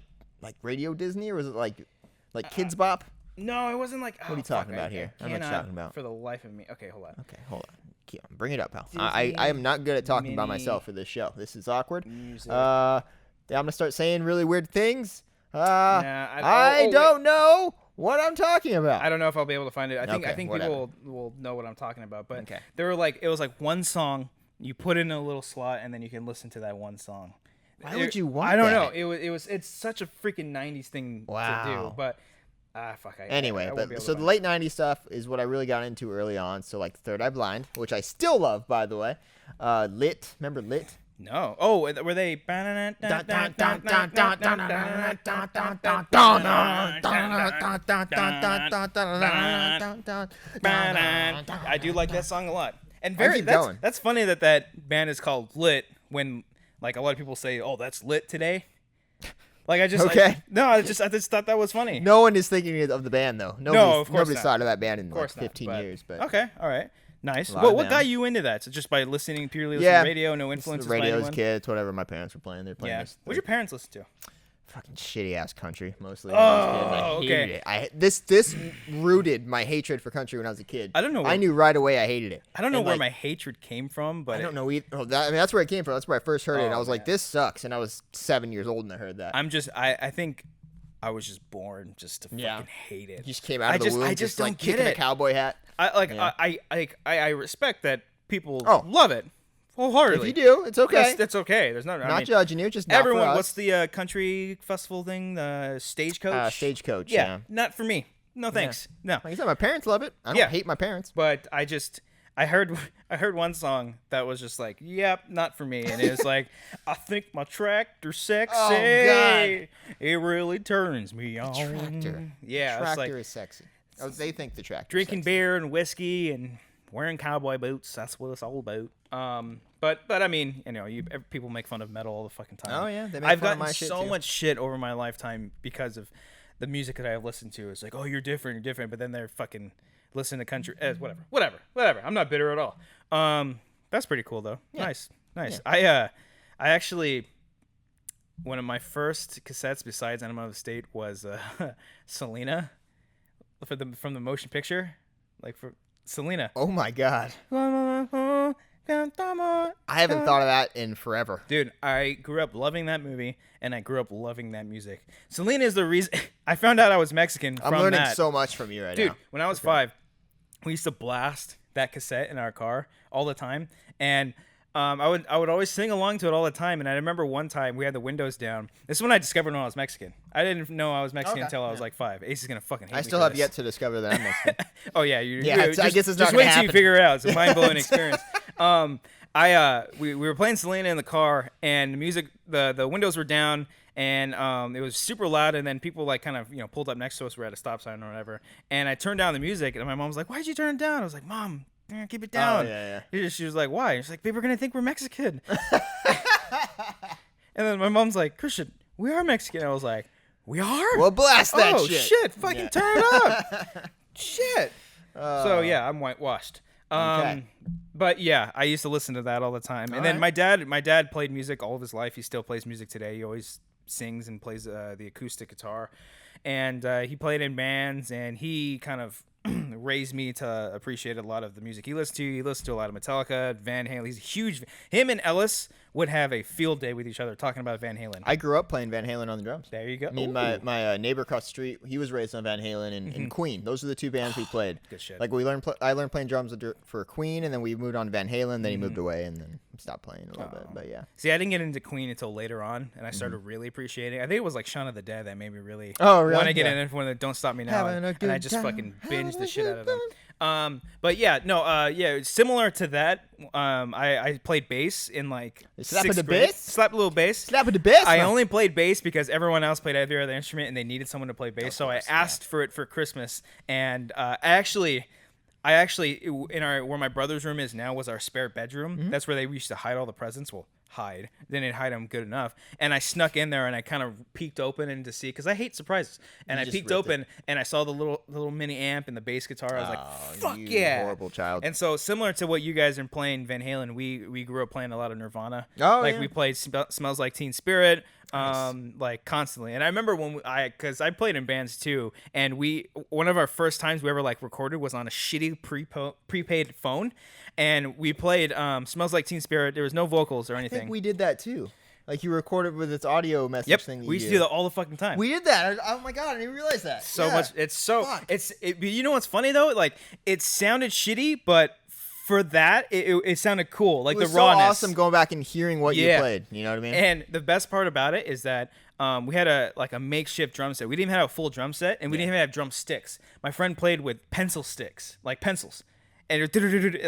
Radio Disney or was it like Kids Bop? No, it wasn't like. What are you talking about here? I'm not talking about. For the life of me. Okay, hold on. Okay, hold on. Bring it up, pal. I am not good at talking about myself for this show. This is awkward. Music. I'm gonna start saying really weird things. I don't know what I'm talking about. I don't know if I'll be able to find it. I think whatever. people will know what I'm talking about. But okay. It was like one song. You put in a little slot, and then you can listen to that one song. Why would you want? I don't that? know. It's such a freaking '90s thing to do. But fuck. Anyway, so the late '90s stuff is what I really got into early on. So like Third Eye Blind, which I still love, by the way. Lit, remember Lit? No. Oh, were they? I do like that song a lot. And that's funny that band is called Lit when like a lot of people say, "Oh, that's lit today." Like I just I just thought that was funny. No one is thinking of the band though. Nobody's thought of that band in like 15 years. But okay, all right, nice. What got you into that? So just by listening to radio, no influences. Radio's kids, whatever my parents were playing, they're playing. Yeah. What'd your parents listen to? Fucking shitty ass country mostly. Oh, I hated it. This rooted my hatred for country when I was a kid. I don't know. I knew right away I hated it. I don't know where my hatred came from, but I don't know either. That's where it came from. That's where I first heard it. And I was like, this sucks. And I was 7 years old and I heard that. I think I was just born just to fucking hate it. You just came out of the womb. I just don't like get kicking it. a cowboy hat. I respect that people love it. Wholeheartedly. If you do, it's okay. That's okay. There's not judging you. Just not everyone. For us. What's the country festival thing? The Stagecoach. Stagecoach. Yeah, not for me. No thanks. Yeah. No. Like I said, my parents love it. I don't hate my parents. But I heard one song that was just like, yep, not for me. And it was like, I think my tractor's sexy. Oh God. It really turns me on. Tractor. Yeah. Tractor is sexy. Oh, they think the tractor. Drinking beer and whiskey and wearing cowboy boots. That's what it's all about. But I mean, people make fun of metal all the fucking time. Oh yeah, they make I've fun of gotten my shit so too. much shit over my lifetime because of the music that I've listened to. It's like, oh, you're different. But then they're fucking listening to country. Whatever. I'm not bitter at all. That's pretty cool though. Yeah. Nice. Yeah. I actually one of my first cassettes besides Enema of the State was Selena from the motion picture, like for Selena. Oh my god. I haven't thought of that in forever. Dude, I grew up loving that movie, and I grew up loving that music. Selena is the reason I found out I was Mexican from that. I'm learning so much from you right now. Dude, when I was 5, we used to blast that cassette in our car all the time, and I would always sing along to it all the time. And I remember one time we had the windows down. This is when I discovered when I was Mexican. I didn't know I was Mexican until I was like 5. Ace is gonna fucking hate me. I still for have this. yet to discover that I'm Mexican. Oh yeah, I guess it's not just gonna wait till happen. you figure it out. It's a mind blowing experience. We were playing Selena in the car, and the music, the windows were down, and it was super loud. And then people like kind of pulled up next to us. We're at a stop sign or whatever, and I turned down the music, and my mom was like, "Why'd you turn it down?" I was like, "Mom, keep it down." Oh, yeah. She was like, "Why?" She's like, "People are gonna think we're Mexican." And then my mom's like, "Christian, we are Mexican." I was like, "We are?" Well, blast that oh shit. shit! Fucking turn it up. Shit. So yeah, I'm whitewashed. Okay. But yeah, I used to listen to that all the time. And then my dad played music all of his life. He still plays music today. He always sings and plays the acoustic guitar, and he played in bands. And he kind of raised me to appreciate a lot of the music he listened to. He listened to a lot of Metallica, Van Halen. He's a huge. Him and Ellis would have a field day with each other talking about Van Halen. I grew up playing Van Halen on the drums. There you go. I mean, my neighbor across the street, he was raised on Van Halen and Queen. Those are the two bands we played. Good shit. Like I learned playing drums for Queen, and then we moved on to Van Halen. Then he moved away, and then stopped playing a little bit. But yeah. See, I didn't get into Queen until later on, and I started really appreciating it. I think it was like Shaun of the Dead that made me really want to get into one of the Don't Stop Me Now, and I just fucking binged the shit out of them. But yeah, no, similar to that. I played bass in like slapping 6th the grade. bass? Slap a little bass. Slapping the bass. I only played bass because everyone else played every other instrument, and they needed someone to play bass. So I asked for it for Christmas, and I actually in our where my brother's room is now was our spare bedroom. That's where they used to hide all the presents. Well, hide. They didn't hide them good enough. And I snuck in there and I kind of peeked open and to see, because I hate surprises. And I peeked open and I saw the little mini amp and the bass guitar. I was like, fuck yeah. Horrible child. And so similar to what you guys are playing Van Halen, we grew up playing a lot of Nirvana. Oh, like yeah. we played Smells Like Teen Spirit. Nice. Like constantly. And I remember because I played in bands too, and one of our first times we ever like recorded was on a shitty prepaid phone, and we played Smells Like Teen Spirit. There was no vocals or anything. I think we did that too. Like you recorded with its audio message thing. We used to do that all the fucking time. We did that. Oh my god, I didn't realize that. So much. It's so. Fuck. You know what's funny though? Like it sounded shitty, but for that, it sounded cool. Like it was the rawness. so awesome going back and hearing what you played. You know what I mean? And the best part about it is that we had a makeshift drum set. We didn't even have a full drum set, and we didn't even have drumsticks. My friend played with pencil sticks, like pencils. And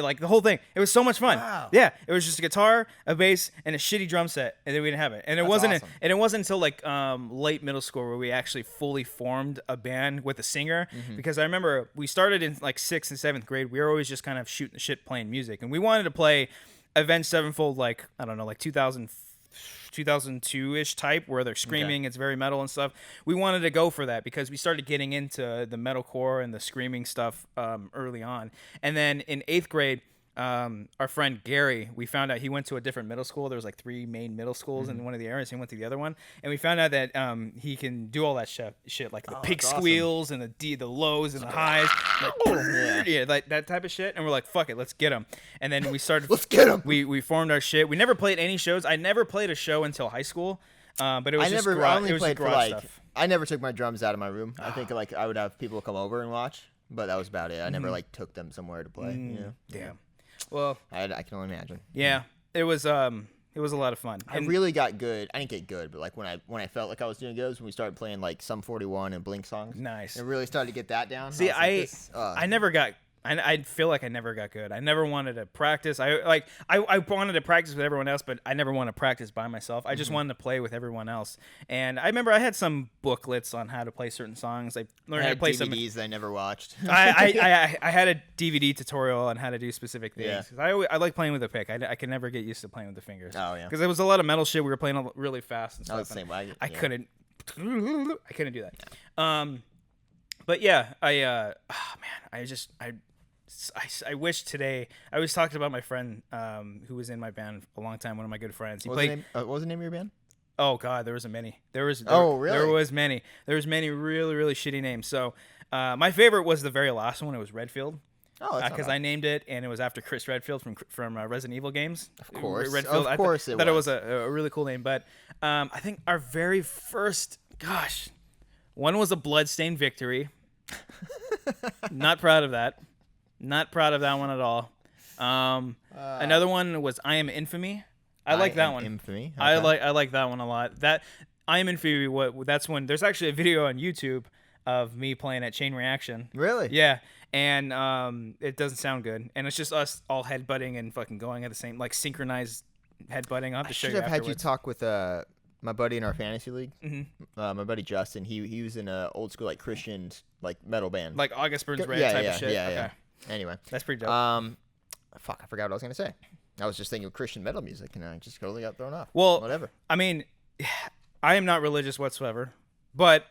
like the whole thing, it was so much fun. Wow. Yeah, it was just a guitar, a bass, and a shitty drum set, and then we didn't have it. And it wasn't until like late middle school where we actually fully formed a band with a singer. Because I remember we started in like 6th and 7th grade. We were always just kind of shooting the shit, playing music, and we wanted to play Avenged Sevenfold, like I don't know, like 2002-ish type, where they're screaming, it's very metal and stuff. We wanted to go for that because we started getting into the metalcore and the screaming stuff early on. And then in 8th grade, our friend Gary, we found out he went to a different middle school. There was like 3 main middle schools in one of the areas. He went to the other one, and we found out that he can do all that shit, like the pig squeals and the lows and the highs, like that type of shit. And we're like, fuck it, let's get him. And then we started. Let's get him. We formed our shit. We never played any shows. I never played a show until high school, but it was garage stuff. I never took my drums out of my room. I think like I would have people come over and watch, but that was about it. I never like took them somewhere to play. You know? Yeah. Well, I can only imagine. Yeah, it was a lot of fun. I really got good. I didn't get good, but like when I felt like I was doing good was when we started playing like Sum 41 and Blink songs. Nice. And really started to get that down. See, I never got. I feel like I never got good. I never wanted to practice. I wanted to practice with everyone else, but I never wanted to practice by myself. I just wanted to play with everyone else. And I remember I had some booklets on how to play certain songs. I learned how to play DVDs I never watched. I had a DVD tutorial on how to do specific things. Yeah. I like playing with a pick. I could never get used to playing with the fingers. Oh yeah. Because there was a lot of metal shit. We were playing really fast and stuff. I was the same way. I couldn't do that. But yeah, I wish today. I was talking about my friend who was in my band a long time. One of my good friends. What was the name of your band? Oh God, there was a many. Oh, really? There was many. There was many really really shitty names. So my favorite was the very last one. It was Redfield. Oh, that's Because not I named it, and it was after Chris Redfield from Resident Evil games. Of course, Redfield. of course, I thought it was a really cool name. But I think our very first, one was a Bloodstained Victory. Not proud of that. Not proud of that one at all. Another one was I Am Infamy. I like that one. Infamy. I like that one a lot. That I Am Infamy. That's when there's actually a video on YouTube of me playing at Chain Reaction. Really? Yeah. And it doesn't sound good. And it's just us all headbutting and fucking going at the same, like synchronized headbutting. I'll have to show you should have had you afterwards. talk with my buddy in our fantasy league. Mm-hmm. My buddy Justin. He was in a old school like Christian like metal band. Like August Burns Red yeah, type yeah, of shit. Yeah, Okay. yeah. Anyway, That's pretty dope. Fuck, I forgot what I was gonna say. I was just thinking of Christian metal music, and I just totally got thrown off. Well, whatever. I mean, I am not religious whatsoever, but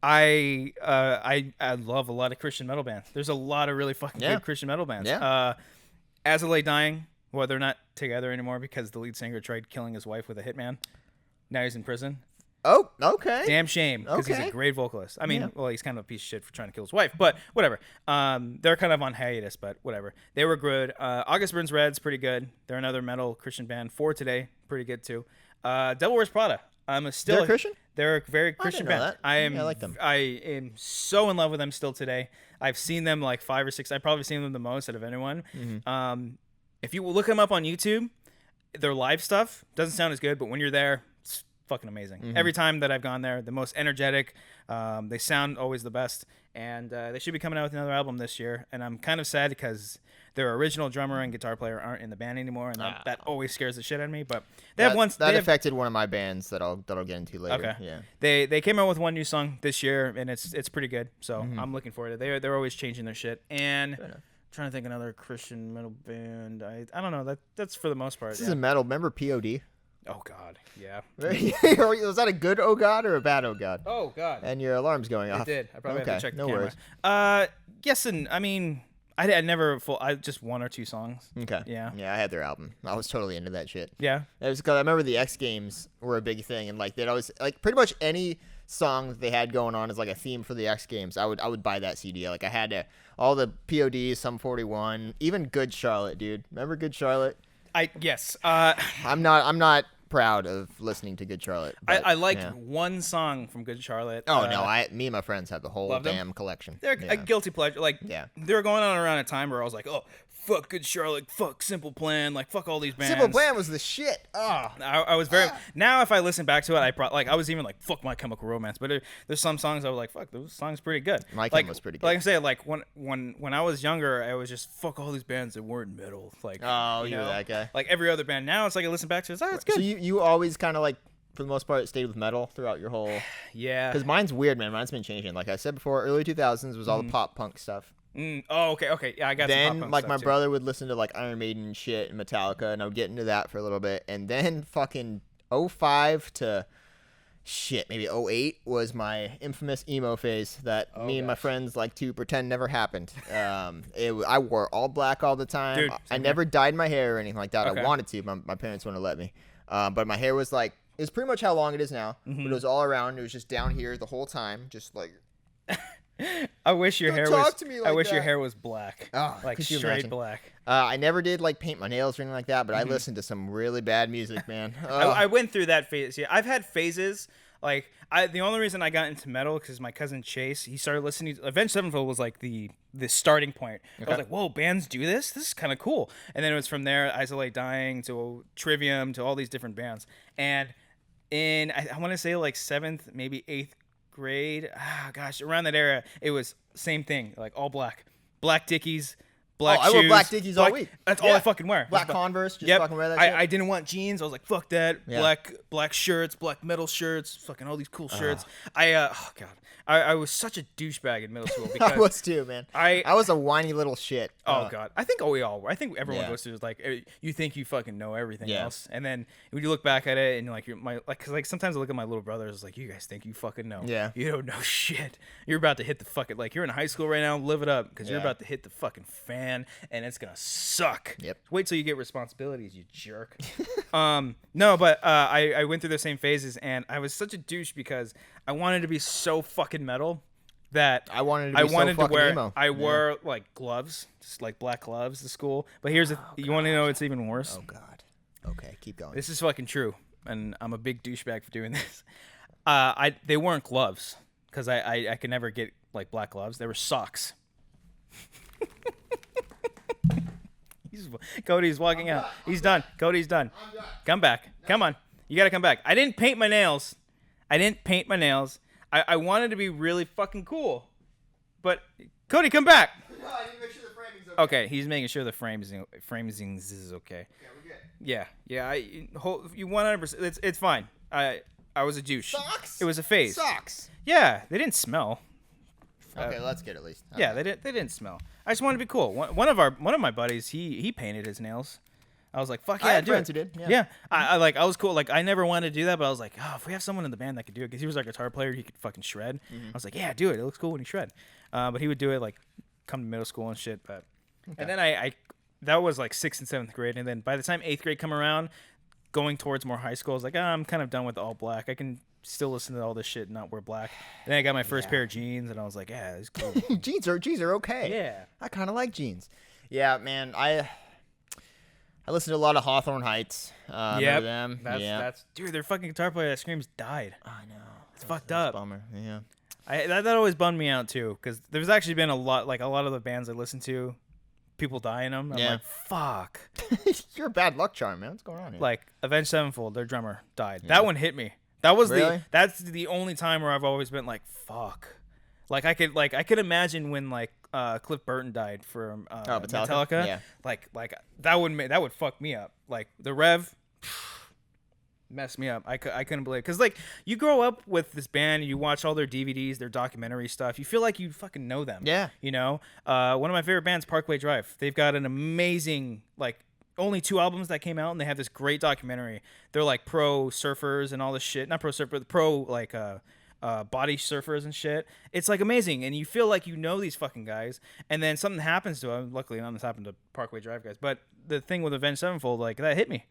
I love a lot of Christian metal bands. There's a lot of really fucking good Christian metal bands. Yeah. As I Lay Dying, well, they're not together anymore because the lead singer tried killing his wife with a hitman. Now he's in prison. Oh, okay. Damn shame, because he's a Okay. great vocalist. I mean, well, he's kind of a piece of shit for trying to kill his wife, but whatever. They're kind of on hiatus, but whatever. They were good. August Burns Red's pretty good. They're another metal Christian band. For Today, pretty good too. Devil Wears Prada. They're Christian? They're a very Christian know band. that. I am. Yeah, I like them. I am so in love with them still today. I've seen them like 5 or 6. I've probably seen them the most out of anyone. Mm-hmm. If you look them up on YouTube, their live stuff doesn't sound as good, but when you're there, it's fucking amazing. Mm-hmm. Every time that I've gone there, the most energetic. They sound always the best, and they should be coming out with another album this year. And I'm kind of sad because their original drummer and guitar player aren't in the band anymore, and that always scares the shit out of me. But they have one that affected one of my bands that I'll get into later. Okay. Yeah. They came out with one new song this year, and it's pretty good. So Mm-hmm. I'm looking forward to it. They're always changing their shit. And trying to think another Christian metal band. I don't know. That's for the most part. This is a metal. Remember POD? Oh God, yeah. Was that a good oh god or a bad oh god? Oh God. And your alarm's going off. It did. I probably have to check the no camera. worries. Yes, and I mean, I never I just 1 or 2 songs. Okay. Yeah. Yeah, I had their album. I was totally into that shit. Yeah. It was because I remember the X Games were a big thing, and like they'd always like pretty much any song that they had going on as like a theme for the X Games. I would buy that CD. Like I had all the PODs, Sum 41, even Good Charlotte, dude. Remember Good Charlotte? Yes. I'm not proud of listening to Good Charlotte. But, I like yeah. one song from Good Charlotte. Oh no, me and my friends have the whole Love them? damn collection. They're yeah. a guilty pleasure. Like, Yeah. they were going on around a time where I was like, oh, fuck Good Charlotte, fuck Simple Plan, like, fuck all these bands. Simple Plan was the shit. Oh. I was very. Now, if I listen back to it, I was even like, fuck My Chemical Romance. But there's some songs I was like, fuck, those songs pretty good. My Chem was pretty good. Like I say, like when I was younger, I was just fuck all these bands that weren't metal. Like, Oh, you you were know? that guy. Like every other band. Now it's like I listen back to it, it's good. So you always kind of like, for the most part, stayed with metal throughout your whole. Yeah. Because mine's weird, man. Mine's been changing. Like I said before, early 2000s was all Mm-hmm. the pop punk stuff. Oh, okay. Yeah, I got some pop Then punk like stuff my too. brother would listen to like Iron Maiden and shit and Metallica, and I would get into that for a little bit. And then fucking 05 to shit, maybe 08 was my infamous emo phase that me and my friends like to pretend never happened. I wore all black all the time. Dude, I same never dyed my hair or anything like that. Okay. I wanted to. My parents wouldn't let me. But my hair was like, it's pretty much how long it is now. Mm-hmm. But it was all around. It was just down here the whole time, just like. I wish your Don't hair talk was. to me I like wish your that. hair was black. Oh, like could you straight imagine? black. I never did like paint my nails or anything like that, but I listened to some really bad music, man. I went through that phase. Yeah, I've had phases. Like the only reason I got into metal because my cousin Chase, he started listening. Avenged Sevenfold was like the starting point. I was like, whoa, bands do this. This is kind of cool. And then it was from there, I Lay Dying to Trivium to all these different bands. And I want to say like 7th, maybe 8th grade. Around that era, it was same thing. Like all black Dickies. Black I shoes. wore black Dickies all week. That's all Yeah. I fucking wear. Black Just Converse, just Yep. fucking wear that shit. I didn't want jeans. I was like, fuck that. Yeah. Black shirts, black metal shirts, fucking all these cool shirts. I was such a douchebag in middle school because I was too, man. I was a whiny little shit. God, I think we all were. I think everyone Yeah. goes through like you think you fucking know everything Yeah. else, and then when you look back at it and you're like cause like sometimes I look at my little brothers it's like you guys think you fucking know. Yeah. You don't know shit. You're about to hit the fucking like you're in high school right now. Live it up because you're Yeah. about to hit the fucking fan. man, and it's gonna suck. Yep. Wait till you get responsibilities, you jerk. No, but I went through the same phases, and I was such a douche because I wanted to be so fucking metal that I wanted to be so fucking wear. emo. I wore like gloves, just like black gloves to school. But here's you want to know what's even worse? Oh God. Okay, keep going. This is fucking true, and I'm a big douchebag for doing this. They weren't gloves because I could never get like black gloves. They were socks. Cody's walking out. He's done. Cody's done. Come back. Come on. You gotta come back. I didn't paint my nails. I wanted to be really fucking cool. But Cody, come back. No, I need to make sure the framing's okay. Okay, he's making sure the framing is okay. Yeah, we're good. Yeah. You 100%. It's fine. I was a douche. Socks? It was a phase. Socks. Yeah, they didn't smell. Okay, that's good at least. Yeah, they didn't smell. I just wanted to be cool. One of my buddies, he painted his nails. I was like, fuck yeah, I had do friends it. who did. Yeah. Yeah. I was cool. Like I never wanted to do that, but I was like, oh, if we have someone in the band that could do it, because he was our guitar player, he could fucking shred. I was like, yeah, do it. It looks cool when you shred. But he would do it like come to middle school and shit. But and then I that was like 6th and 7th grade, and then by the time 8th grade come around, going towards more high school, I was like, I'm kind of done with all black. I can still listen to all this shit and not wear black. Then I got my first pair of jeans, and I was like, yeah, it's cool. jeans are okay. Yeah. I kind of like jeans. Yeah, man. I listened to a lot of Hawthorne Heights. Yeah, them. That's dude. Their fucking guitar player that screams died. I know. It's fucked up. Bummer. Yeah. That always bummed me out too, because there's actually been a lot of the bands I listen to, people die in them. I'm like, fuck. You're a bad luck charm, man. What's going on here? Like Avenged Sevenfold, their drummer died. That one hit me. That was Really? that's the only time where I've always been like, fuck. Like I could imagine when like Cliff Burton died from Metallica. Yeah. Like that would fuck me up. Like the Rev messed me up. I couldn't believe it. Because like you grow up with this band, you watch all their DVDs, their documentary stuff, you feel like you fucking know them. Yeah. You know, one of my favorite bands, Parkway Drive. They've got an amazing like only 2 albums that came out, and they have this great documentary. They're like pro surfers and all this shit. Not pro surfer, but pro like body surfers and shit. It's like amazing, and you feel like you know these fucking guys, and then something happens to them. Luckily, none of this happened to Parkway Drive guys, but the thing with Avenged Sevenfold, like that hit me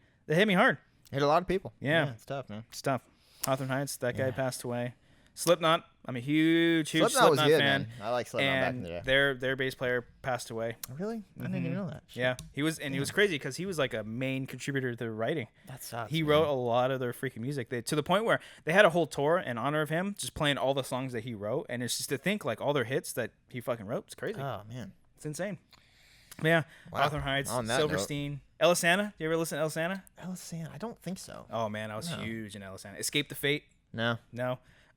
hard. Hit a lot of people. Yeah. It's tough, man. It's tough. Hawthorne Heights, that guy passed away. Slipknot, I'm a huge Slipknot was good, fan. man. I like Slipknot back in the day. And their bass player passed away. Really? I didn't even know that. Shit. Yeah, he was crazy because he was like a main contributor to the writing. That sucks. He man. wrote a lot of their freaking music to the point where they had a whole tour in honor of him, just playing all the songs that he wrote. And it's just to think like all their hits that he fucking wrote. It's crazy. Oh man, it's insane. Yeah, wow. Hawthorne Heights, On that Silverstein, Elisana. Do you ever listen to Elisana? Elisana? I don't think so. Oh man, I was huge in Elisana. Escape the Fate. No.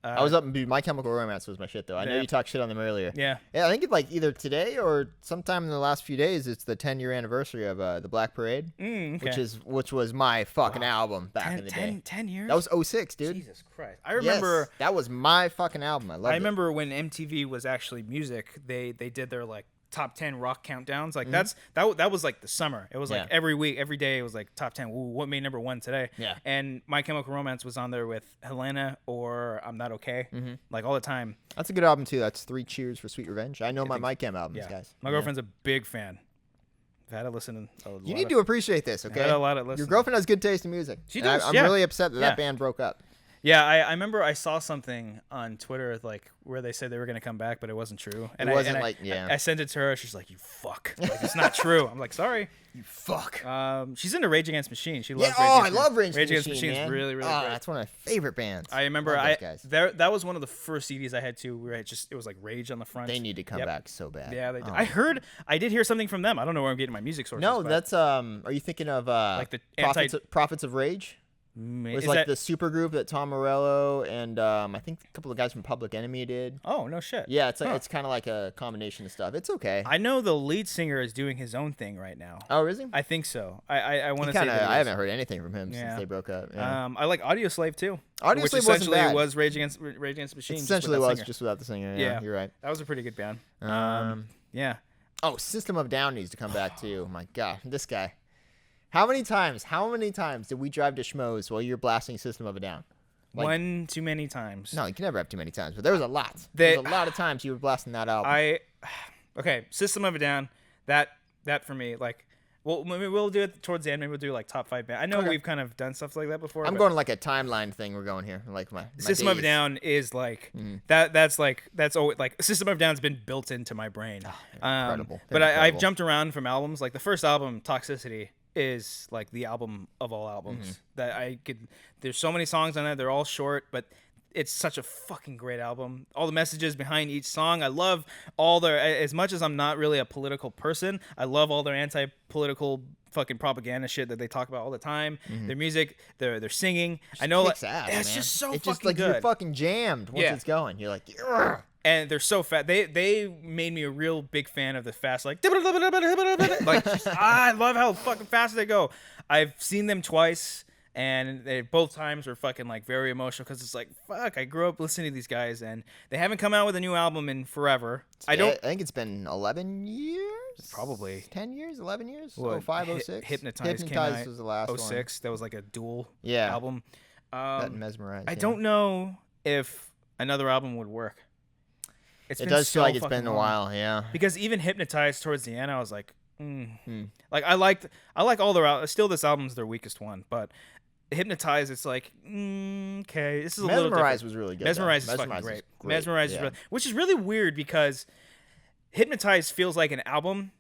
I was up. Dude, My Chemical Romance was my shit though. I know you talked shit on them earlier. Yeah. Yeah, I think it's like either today or sometime in the last few days. It's the 10-year anniversary of the Black Parade, okay. which was my fucking album back in the day. 10 years. That was 06, dude. Jesus Christ! I remember that was my fucking album. I loved it. remember when MTV was actually music. They did their like top 10 rock countdowns. Like that was like the summer. It was like every week, every day it was like top 10. Ooh, what made number 1 today? Yeah. And My Chemical Romance was on there with Helena or I'm Not Okay. Like all the time. That's a good album too. That's 3 Cheers for Sweet Revenge. I know my Chem albums, guys. My girlfriend's a big fan. I've had to listen to a lot. You need to appreciate this, okay? Had a lot of listen. Your girlfriend has good taste in music. She does. I'm really upset that band broke up. Yeah, I remember I saw something on Twitter like where they said they were gonna come back, but it wasn't true. And I sent it to her. She's like, "You fuck! Like, it's not true." I'm like, "Sorry, you fuck." She's into Rage Against the Machine. She loves. I love Rage Against the the Machine. Man. Really, really great. That's one of my favorite bands. I remember that was one of the first CDs I had too. Where it was like Rage on the front. They need to come back so bad. Yeah, they did. I did hear something from them. I don't know where I'm getting my music sources. No, that's Are you thinking of like the Prophets of Rage? It was like the super group that Tom Morello and I think a couple of guys from Public Enemy did. Oh no shit. Yeah, it's like it's kind of like a combination of stuff. It's okay. I know the lead singer is doing his own thing right now. Oh, is he? I think so. I want to say I haven't heard anything from him since they broke up. Yeah. I like Audio Slave too. Audio Slave wasn't bad. Was Rage Against the Machine. Essentially was just without the singer. Yeah, you're right. That was a pretty good band. Yeah. Oh, System of a Down needs to come back too. My God, this guy. How many times did we drive to Schmoes while you're blasting System of a Down? Like, one too many times. No, you can never have too many times, but there was a lot. There was a lot of times you were blasting that album. Okay, System of a Down. That that for me, like, well, maybe we'll do it towards the end. Maybe we'll do like top 5 band. I know we've kind of done stuff like that before. I'm going like a timeline thing. We're going here, like my System of a Down is like that's always like System of a Down's been built into my brain. Incredible. But I've jumped around from albums. Like the first album, Toxicity, is like the album of all albums that I could. There's so many songs on that. They're all short, but it's such a fucking great album. All the messages behind each song. I love all their, as much as I'm not really a political person, I love all their anti-political fucking propaganda shit that they talk about all the time. Their music, their singing. I know kicks ass, it's man. just so it's fucking just like good. You're fucking jammed once it's going. You're like, "Ugh." And they're so fat. They made me a real big fan of the fast, like just, I love how fucking fast they go. I've seen them twice. And they both times were fucking like very emotional because it's like, fuck, I grew up listening to these guys and they haven't come out with a new album in forever. I think it's been 11 years, probably 10 years, 11 years. What, 05, 06. Hypnotized came out was the last 06. That was like a dual Yeah. album. That Mesmerized. I don't know if another album would work. It does feel like it's been a while, yeah. Because even Hypnotized towards the end, I was like, like I like all their albums. Still, this album's their weakest one, but Hypnotized, it's like, okay, this is a little different. Mesmerized was really good. Mesmerized is fucking great. Mesmerized is really, which is really weird because Hypnotized feels like an album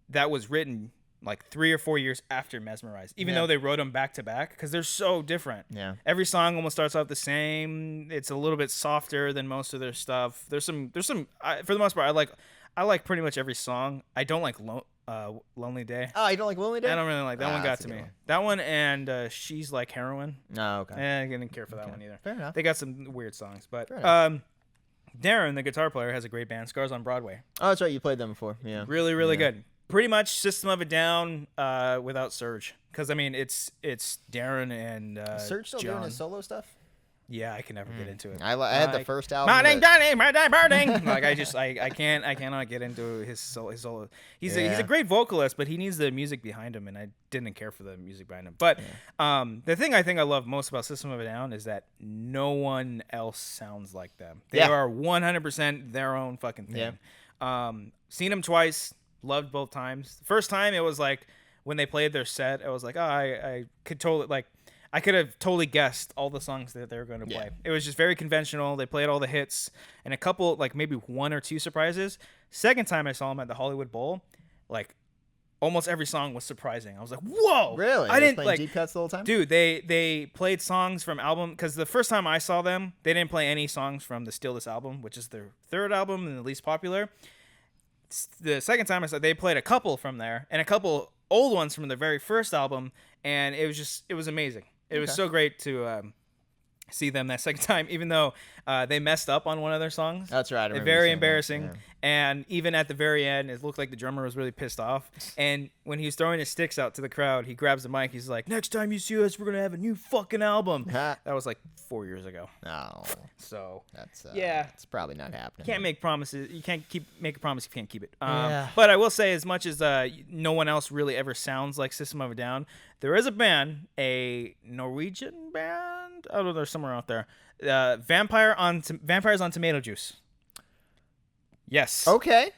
that was written like 3 or 4 years after Mesmerized, even though they wrote them back to back because they're so different. Yeah. Every song almost starts off the same. It's a little bit softer than most of their stuff. There's some for the most part, I like pretty much every song. I don't like Lonely Day. Oh, you don't like Lonely Day? I don't really like that one. Got to me. That one and She's Like Heroin. Oh, okay. I didn't care for that one either. Fair enough. They got some weird songs, but Darren, the guitar player, has a great band, Scars on Broadway. Oh, that's right. You played them before. Yeah. Really, really good. Pretty much System of a Down without Serge, because I mean it's Darren and Serge still John. doing his solo stuff? Yeah, I can never get into it. I had the first album. Like I cannot get into his solo. He's a great vocalist, but he needs the music behind him, and I didn't care for the music behind him. But the thing I think I love most about System of a Down is that no one else sounds like them. They are 100% their own fucking thing. Seen them twice, loved both times. The first time it was like when they played their set, I was like, oh, I could totally like. I could have totally guessed all the songs that they were going to play. It was just very conventional. They played all the hits and a couple, like maybe 1 or 2 surprises. Second time I saw them at the Hollywood Bowl, like almost every song was surprising. I was like, whoa. Really? I didn't like deep cuts the whole time? Dude, they played songs from album, because the first time I saw them, they didn't play any songs from the Steal This album, which is their third album and the least popular. The second time I saw, they played a couple from there and a couple old ones from their very first album, and it was amazing. It was so great to see them that second time, even though they messed up on one of their songs. That's right. Very embarrassing. Yeah. And even at the very end, it looked like the drummer was really pissed off. And when he was throwing his sticks out to the crowd, he grabs the mic. He's like, next time you see us, we're going to have a new fucking album. That was like 4 years ago. No. So, that's it's probably not happening. Can't make promises. You can't make a promise if you can't keep it. But I will say, as much as no one else really ever sounds like System of a Down, there is a band, a Norwegian band. I don't know, they're somewhere out there. Vampires on Tomato Juice. Yes. Okay.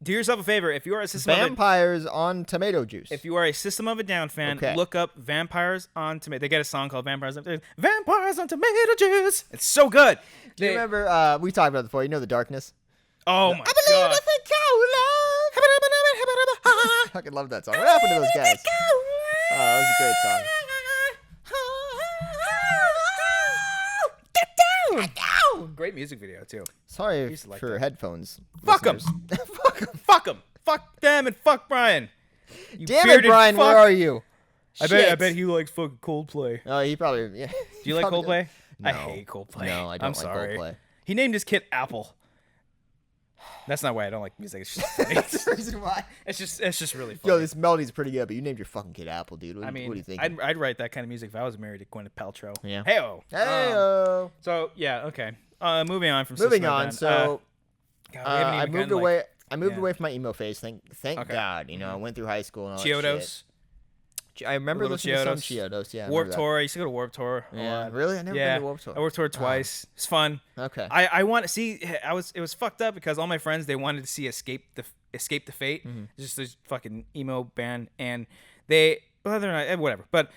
Do yourself a favor. If you are a Vampires on Tomato Juice. If you are a System of a Down fan, look up Vampires on Tomato. They get a song called Vampires on Tomato Juice. It's so good. Do you remember? We talked about it before. You know The Darkness. Oh my god! I fucking love that song. What happened to those guys? Oh, that was a great song. Great music video too. Sorry for headphones. Fuck them. Fuck them. Fuck them and fuck Brian. Damn it, Brian. Where are you? I bet he likes fucking Coldplay. Oh, he probably. Yeah. Do you like Coldplay? No. I hate Coldplay. No, I don't I'm sorry. Coldplay. He named his kid Apple. That's not why I don't like music. It's just funny. That's the reason why. It's just really funny. Yo, this melody's pretty good, but you named your fucking kid Apple, dude. What do you think? I'd write that kind of music if I was married to Gwyneth Paltrow. Yeah. Hey-o. Hey-o. So yeah, okay. Moving on from. Moving on. So, I moved away. I moved away from my emo phase. Thank God. You know, I went through high school and all Chiodos. that shit. I remember Little listening to some Chiodos. Chiodos. Yeah. I Warped remember Tour. I used to go to Warped Tour. that. Yeah. Really? I never been to Warped Tour. I Warped Tour twice. It's fun. Okay. I want to see. It was fucked up because all my friends they wanted to see Escape the Fate, just this fucking emo band, and they're not whatever. But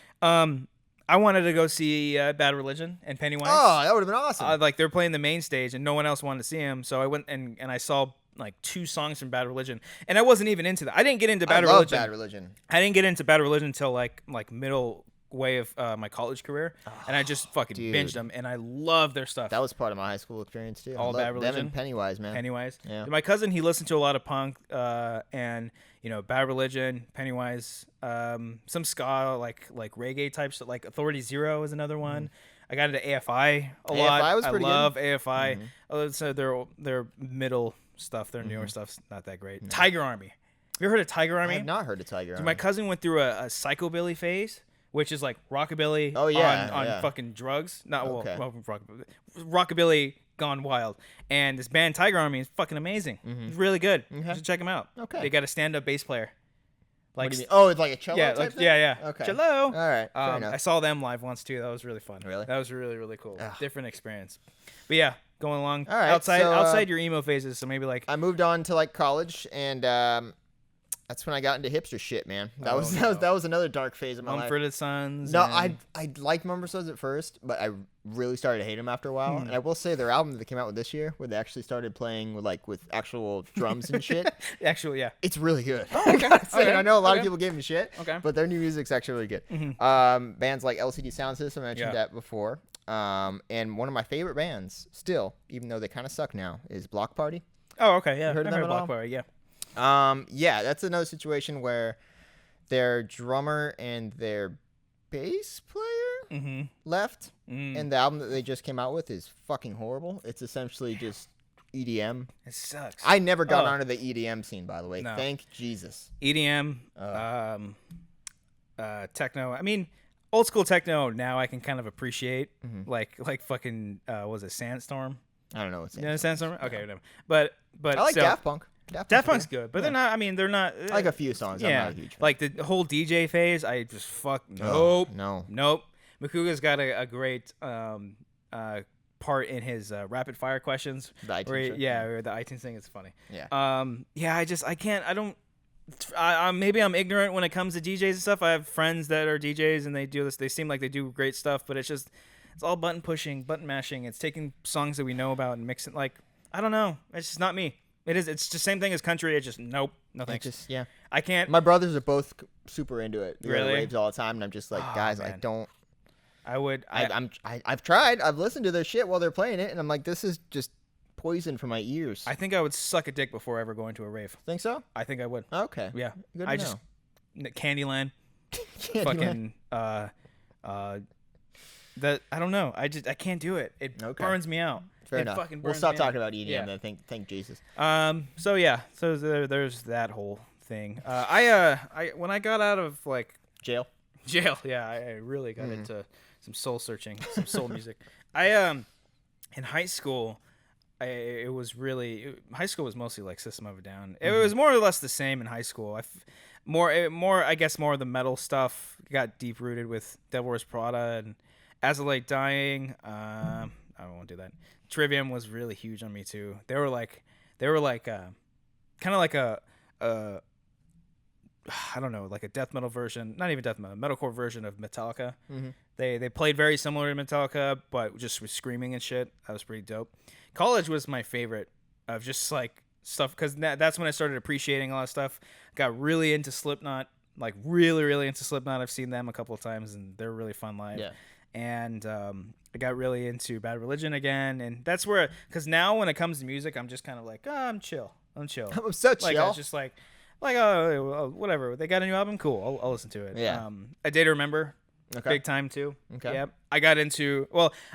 I wanted to go see Bad Religion and Pennywise. Oh, that would have been awesome. Like they're playing the main stage and no one else wanted to see him, so I went and I saw like 2 songs from Bad Religion, and I wasn't even into that. I didn't get into Bad Religion. Bad Religion. I didn't get into Bad Religion until like middle way of my college career, and I just fucking binged them, and I love their stuff. That was part of my high school experience too. All Bad Religion. Them and Pennywise, man. Pennywise. Yeah. My cousin, he listened to a lot of punk, and Bad Religion, Pennywise, some ska, like reggae type stuff. Like Authority Zero is another one. I got into AFI a lot. AFI was pretty I love good. AFI. So their middle stuff, their newer stuff's not that great. Tiger Army. Have you ever heard of Tiger Army? I have not heard of Tiger Army. My cousin went through a psychobilly phase, which is like rockabilly on fucking drugs. Not Okay. well, rockabilly gone wild. And this band Tiger Army is fucking amazing. It's really good. You should check them out. Okay. They got a stand-up bass player. What do you mean? Oh, it's like a cello type thing? yeah. Okay. Cello. All right. Fair enough. I saw them live once too. That was really fun. Really? That was really, really cool. Ugh. Different experience. But yeah, going along. All right, Outside your emo phases, so maybe like I moved on to like college, and that's when I got into hipster shit, man. That was another dark phase of my life. Mumford & Sons. No, and- I liked Mumford & Sons at first, but I really started to hate them after a while. And I will say their album that they came out with this year, where they actually started playing with actual drums and shit, Actually, yeah. it's really good. Okay. And I know a lot of Okay. people gave them shit, Okay. but their new music's actually really good. Bands like LCD Sound System, I mentioned that before. And one of my favorite bands, still, even though they kind of suck now, is Block Party. Oh, okay, yeah. heard of I them at Block all? Party, yeah. Yeah, that's another situation where their drummer and their bass player left, and the album that they just came out with is fucking horrible. It's essentially just EDM. It sucks. I never got onto the EDM scene, by the way. No. Thank Jesus. EDM, techno. I mean, old school techno now I can kind of appreciate. Like fucking what was it, Sandstorm? I don't know what's You know Sandstorm? Okay, whatever. But I like still, Daft Punk. Daft Punk's good, but they're not. I mean, they're not. I like a few songs. I'm Yeah, not a huge fan. like the whole DJ phase. I just Oh, nope. no. Makuga's got a great part in his rapid fire questions. The iTunes where thing? or the iTunes thing. It's funny. Yeah. Yeah. I can't. I don't. Maybe I'm ignorant when it comes to DJs and stuff. I have friends that are DJs and they do this. They seem like they do great stuff, but it's all button pushing, button mashing. It's taking songs that we know about and mixing. Like, I don't know. It's just not me. It's the same thing as country. It's just nope, no thanks. Yeah. I can't. My brothers are both super into it. They go to Really? raves all the time, and I'm just like, guys, I man. don't. I would. I've tried. I've listened to their shit while they're playing it, and I'm like, this is just poison for my ears. I think I would suck a dick before ever going to a rave. Think so? I think I would. Okay. Yeah. Good to I know. just Candyland. Candyland. Fucking that I don't know. I can't do it. It Okay. burns me out. Fair it enough. Fucking We'll burns stop me talking out. about EDM Yeah. then. Thank Jesus. So yeah. So there's that whole thing. I when I got out of like Jail. jail, yeah, I really got into some soul searching, some soul music. In high school, high school was mostly like System of a Down. It was more or less the same in high school. I guess more of the metal stuff got deep rooted with Devil Wears Prada and As of Late Dying. I won't do that. Trivium was really huge on me too. They were like kind of like a I don't know, like a death metal version, not even death metal, metalcore version of Metallica. They played very similar to Metallica, but just with screaming and shit. That was pretty dope. College was my favorite of just like stuff because that's when I started appreciating a lot of stuff. Got really into Slipknot, like really, really into Slipknot. I've seen them a couple of times and they're really fun live. Yeah. And I got really into Bad Religion again, and that's where, because now when it comes to music, I'm just kind of like, I'm chill. I'm so chill. Like I was just like oh, whatever. They got a new album, cool. I'll listen to it. Yeah. A Day to Remember, Okay. big time too. Okay. Yep. I got into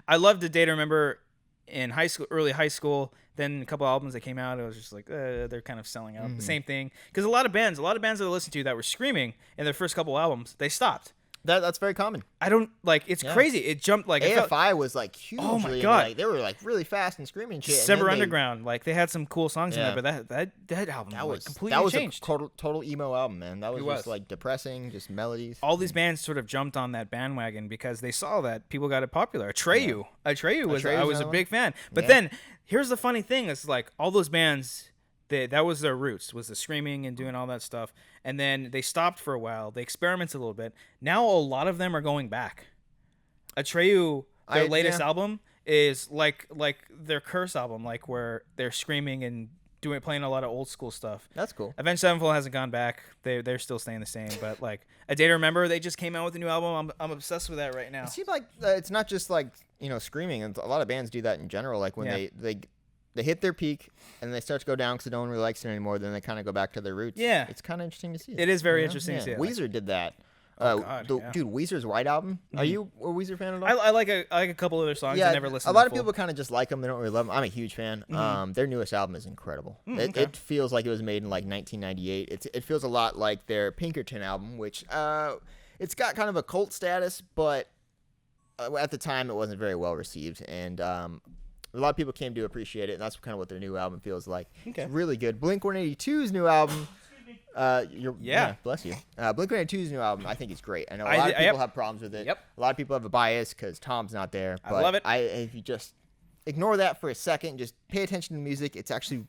I loved A Day to Remember in high school, early high school. Then a couple albums that came out, it was just like they're kind of selling out. The same thing, because a lot of bands that I listened to that were screaming in their first couple albums, they stopped. That's very common. I don't like. It's crazy. It jumped like AFI was like huge. Oh my god, like, they were like really fast and screaming and shit. Sever Underground, like they had some cool songs in there, but that album was completely changed. A total emo album, man. That was just like depressing, just melodies. All these bands sort of jumped on that bandwagon because they saw that people got it popular. Atreyu was I was a big fan, but then here's the funny thing: is like all those bands. That was their roots, was the screaming and doing all that stuff. And then they stopped for a while. They experimented a little bit. Now a lot of them are going back. Atreyu, their latest album, is like their Curse album, like where they're screaming and playing a lot of old school stuff. That's cool. Avenged Sevenfold hasn't gone back. They're still staying the same. But like A Day to Remember, they just came out with a new album. I'm obsessed with that right now. It seems like it's not just like screaming. And a lot of bands do that in general. Like when they hit their peak and they start to go down because no one really likes it anymore. Then they kind of go back to their roots. Yeah, it's kind of interesting to see. It is very interesting to see. Weezer did that. Dude, Weezer's White Album. Are you a Weezer fan at all? I like a couple other songs. I never listened. A lot of people kind of just like them. They don't really love them. I'm a huge fan. Their newest album is incredible. It feels like it was made in like 1998. It feels a lot like their Pinkerton album, which it's got kind of a cult status, but at the time it wasn't very well received, and a lot of people came to appreciate it, and that's kind of what their new album feels like. Okay. It's really good. Blink-182's new album. Bless you. Blink-182's new album, I think it's great. I know a lot of people have problems with it. Yep. A lot of people have a bias because Tom's not there. But I love it. If you just ignore that for a second, just pay attention to the music. It's actually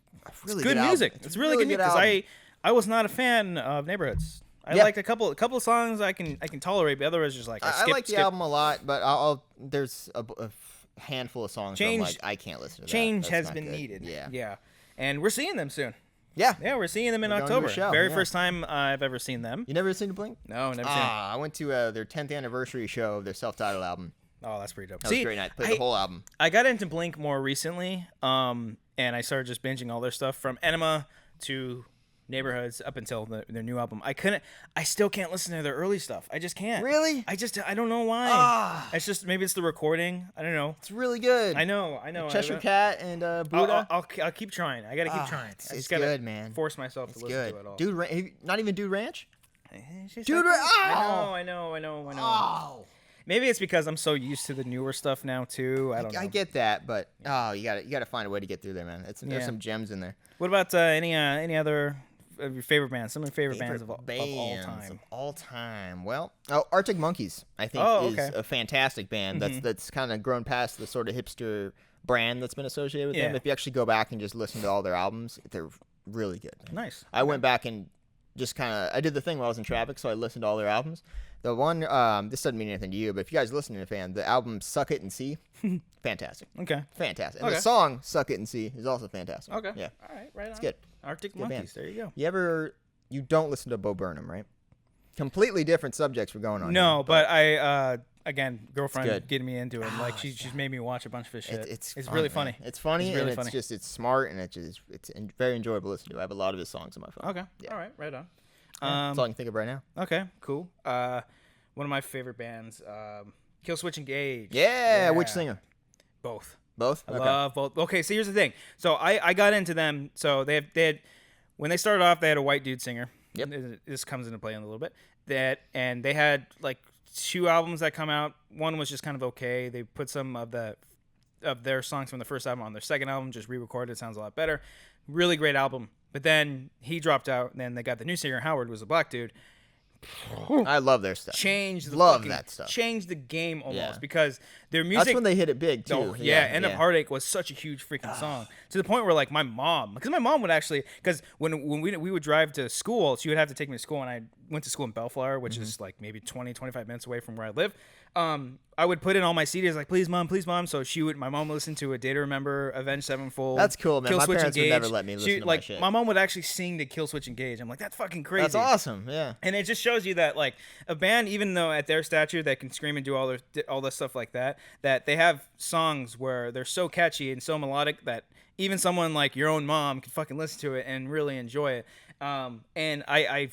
really good music. It's really good music because I was not a fan of Neighborhoods. I liked a couple of songs I can tolerate, but otherwise just like I like the album a lot, but there's a handful of songs where I'm like, I can't listen to that. Change has been needed. Yeah. And we're seeing them soon. Yeah, we're seeing them in October. First time I've ever seen them. You never seen the Blink? No, never seen them. I went to their 10th anniversary show of their self-titled album. Oh, that's pretty dope. That was a great night. Played the whole album. I got into Blink more recently, and I started just binging all their stuff from Enema to Neighborhoods up until their new album. I still can't listen to their early stuff. I just can't. Really? I don't know why. It's just, maybe it's the recording. I don't know. It's really good. I know. Cheshire Cat and Buddha. I'll keep trying. I gotta keep trying. It's good, man. Force myself to listen to it all. Dude, not even Dude Ranch? Dude Ranch. I know. Oh. Maybe it's because I'm so used to the newer stuff now too. I don't know. I get that, but you gotta find a way to get through there, man. There's some gems in there. What about any other of your favorite bands? Some of your favorite bands of all time. Well, Arctic Monkeys, I think, is a fantastic band. That's kind of grown past the sort of hipster brand that's been associated with them. If you actually go back and just listen to all their albums, they're really good. Man. Nice. I went back and just I did the thing while I was in traffic, so I listened to all their albums. The one, this doesn't mean anything to you, but if you guys listen to a fan, the album Suck It and See, fantastic. Okay. Fantastic. And the song Suck It and See is also fantastic. Okay. Yeah. All right, right on. It's good. Arctic Monkeys, there you go. You don't listen to Bo Burnham, right? Completely different subjects we're going on. No, but I, again, girlfriend getting me into it. Like, she's made me watch a bunch of his shit. It's really funny. It's funny, and it's smart, and it's very enjoyable to listen to. I have a lot of his songs on my phone. Okay. Yeah. All right, right on. That's all I can think of right now. Okay, cool. One of my favorite bands, Killswitch Engage. Yeah, which singer? Both. Both? I love both. Okay, so here's the thing. So I got into them. So they had when they started off, they had a white dude singer. Yep. This comes into play in a little bit. And they had like 2 albums that come out. One was just kind of okay. They put some of their songs from the first album on their second album, just re-recorded. It sounds a lot better. Really great album. But then he dropped out, and then they got the new singer, Howard, was a black dude. I love their stuff. Changed the game almost because their music. That's when they hit it big too. Oh, yeah, End of Heartache was such a huge freaking song to the point where like my mom would actually, because when we would drive to school, she would have to take me to school, and I went to school in Bellflower, which is like maybe 20-25 minutes away from where I live. I would put in all my CDs like, please mom. So my mom would listen to A Day to Remember, Avenged Sevenfold. That's cool, man. My parents would never let me listen to my shit. My mom would actually sing to Killswitch Engage. I'm like, that's fucking crazy. That's awesome, yeah. And it just shows you that like a band, even though at their stature that can scream and do all this stuff like that they have songs where they're so catchy and so melodic that even someone like your own mom can fucking listen to it and really enjoy it. And I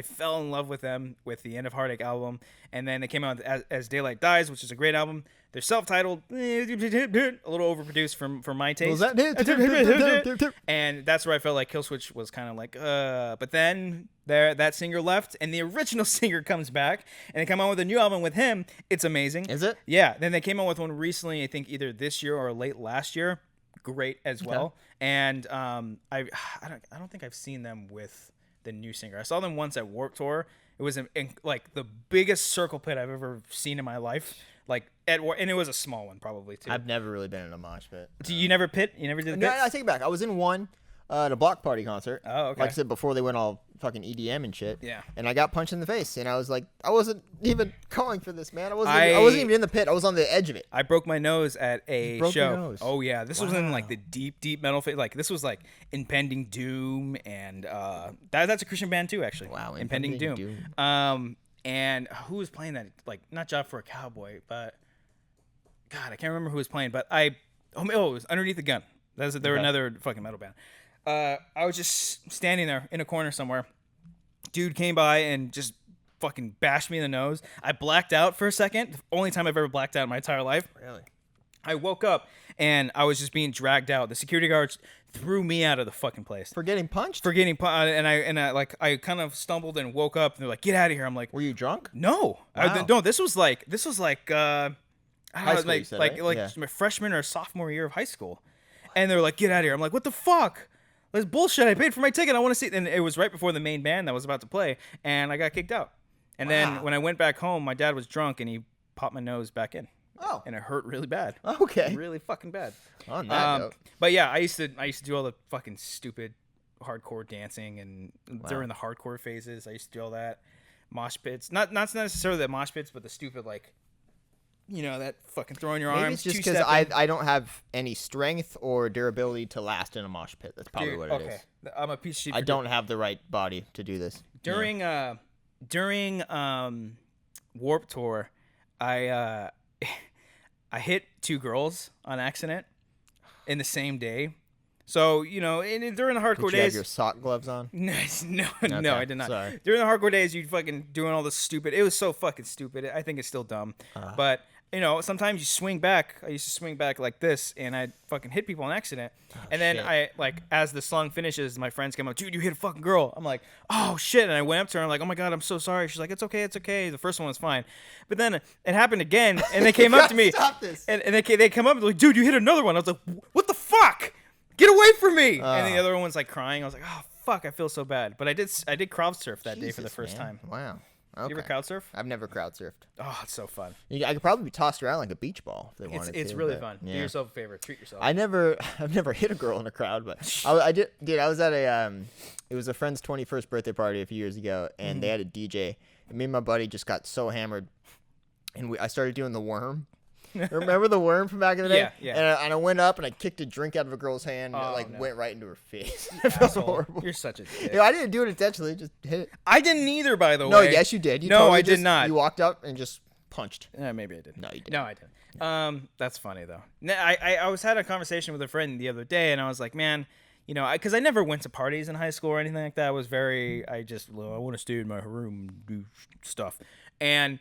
fell in love with them with the End of Heartache album, and then they came out as Daylight Dies, which is a great album. They're self-titled, a little overproduced for my taste. And that's where I felt like Killswitch was kind of like, but then that singer left, and the original singer comes back, and they come out with a new album with him. It's amazing. Is it? Yeah. Then they came out with one recently, I think either this year or late last year. Great as well. Okay. And I don't think I've seen them with the new singer. I saw them once at Warped Tour. It was like the biggest circle pit I've ever seen in my life. Like and it was a small one probably too. I've never really been in a mosh pit. So you never pit? You never did the pits? No, I take it back. I was in one at a Block Party concert. Oh, okay. Like I said before, they went all fucking EDM and shit. Yeah. And I got punched in the face, and I was like, I wasn't even calling for this, man. I wasn't even in the pit. I was on the edge of it. I broke my nose at a show. Your nose. Oh yeah, this was in like the deep metal phase. Like this was like Impending Doom, and that's a Christian band too, actually. Wow, Impending Doom. And who was playing that? Like not Job for a Cowboy, but God, I can't remember who was playing. But it was Underneath the Gun. They were another fucking metal band. I was just standing there in a corner somewhere. Dude came by and just fucking bashed me in the nose. I blacked out for a second. The only time I've ever blacked out in my entire life. Really? I woke up and I was just being dragged out. The security guards threw me out of the fucking place. For getting punched? For getting punched. And I kind of stumbled and woke up. And they're like, "Get out of here." I'm like, "Were you drunk?" No. Wow. No, this was like I don't know, like yeah. my freshman or sophomore year of high school. And they're like, "Get out of here." I'm like, "What the fuck? That's bullshit. I paid for my ticket. I want to see it." And it was right before the main band that was about to play, and I got kicked out. And then when I went back home, my dad was drunk, and he popped my nose back in. Oh. And it hurt really bad. Okay. Really fucking bad. On that note. But yeah, I used to do all the fucking stupid hardcore dancing, and during the hardcore phases, I used to do all that. Mosh pits. Not necessarily the mosh pits, but the stupid like, that fucking throwing your arms. Maybe it's just because I don't have any strength or durability to last in a mosh pit. That's probably what it is. I'm a piece of shit. I don't have the right body to do this. During Warped Tour, I hit two girls on accident in the same day. So, during the hardcore Did you days. have your sock gloves on? No, Okay, no, I did not. Sorry. During the hardcore days, you'd fucking doing all this stupid. It was so fucking stupid. I think it's still dumb. But, sometimes you swing back. I used to swing back like this, and I'd fucking hit people on accident. And then as the song finishes, my friends come up, "Dude, you hit a fucking girl." I'm like, "Oh, shit." And I went up to her. I'm like, "Oh, my God, I'm so sorry." She's like, "It's okay. It's okay." The first one was fine. But then it happened again, and they came up to me. Stop this. And they come up and they're like, "Dude, you hit another one." I was like, "What the fuck? Get away from me!" And the other one's like crying. I was like, "Oh, fuck, I feel so bad." But I did crowd surf that day for the first time. Wow. Okay. You ever crowd surf? I've never crowd surfed. Oh, it's so fun. I could probably be tossed around like a beach ball if they wanted to. It's really fun. Yeah. Do yourself a favor. Treat yourself. I've never hit a girl in a crowd, but I did. Dude, I was at it was a friend's 21st birthday party a few years ago, and they had a DJ, and me and my buddy just got so hammered, and I started doing the worm. Remember the worm from back in the day? Yeah. And I went up and I kicked a drink out of a girl's hand and it went right into her face. It felt horrible. You're such a dick. I didn't do it intentionally. Just hit it. I didn't either, by the way. No, yes, you did. I did not. You walked up and just punched. Maybe I did. No, you didn't. No, I didn't. That's funny though. I was had a conversation with a friend the other day, and I was like, man, because I never went to parties in high school or anything like that. I was I want to stay in my room and do stuff, and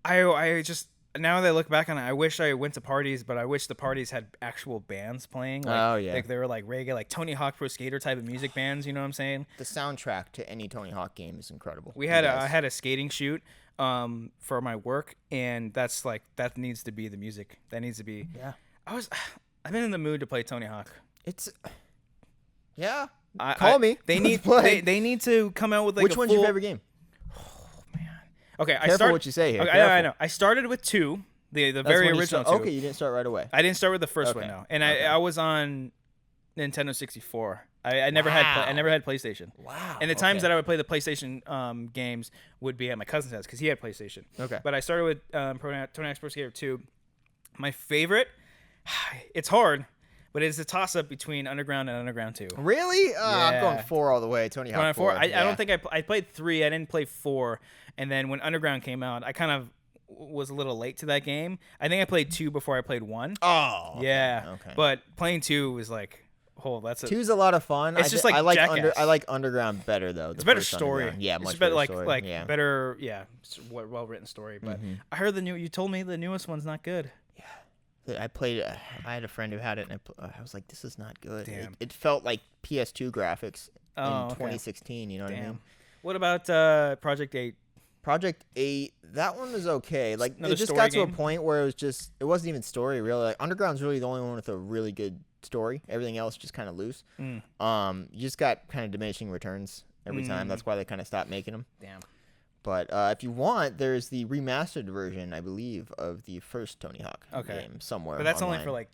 I just. Now that I look back on it, I wish I went to parties, but I wish the parties had actual bands playing. Like they were like reggae, like Tony Hawk Pro Skater type of music bands. You know what I'm saying? The soundtrack to any Tony Hawk game is incredible. I had a skating shoot for my work, and that needs to be the music. That needs to be. Yeah. I've been in the mood to play Tony Hawk. Yeah. Call me. They need to come out with like. Which one's your favorite game? Okay, Careful what you say here. Okay, I know. I started with 2, the very original 2. Okay, you didn't start right away. I didn't start with the first one, no. And I was on Nintendo 64. I never had PlayStation. Wow. And the times that I would play the PlayStation games would be at my cousin's house because he had PlayStation. Okay. But I started with Tony Hawk's Pro Skater 2. My favorite, it's hard, but it's a toss-up between Underground and Underground 2. Really? I'm going 4 all the way. Tony Hawk 4. I don't think I played 3. I didn't play 4. And then when Underground came out, I kind of was a little late to that game. I think I played 2 before I played 1. Oh. Yeah. Okay. But playing 2 was like, Oh, that's a. 2's a lot of fun. It's just like I like Jackass. I like Underground better though. It's better story. Underground. Yeah, it's much better, better story. like yeah. better. Yeah, well written story. But I heard you told me the newest one's not good. Yeah, I played. I had a friend who had it, and I was like, "This is not good." Damn. It felt like PS2 graphics in okay. 2016. You know what I mean? What about Project 8? Project 8, that one was okay. Like Another it just story got to a game? point where it wasn't even story really. Like Underground's really the only one with a really good story. Everything else just kind of loose. You just got kind of diminishing returns every time. That's why they kind of stopped making them. Damn. But if you want, there's the remastered version, I believe, of the first Tony Hawk game somewhere. But that's online. only for like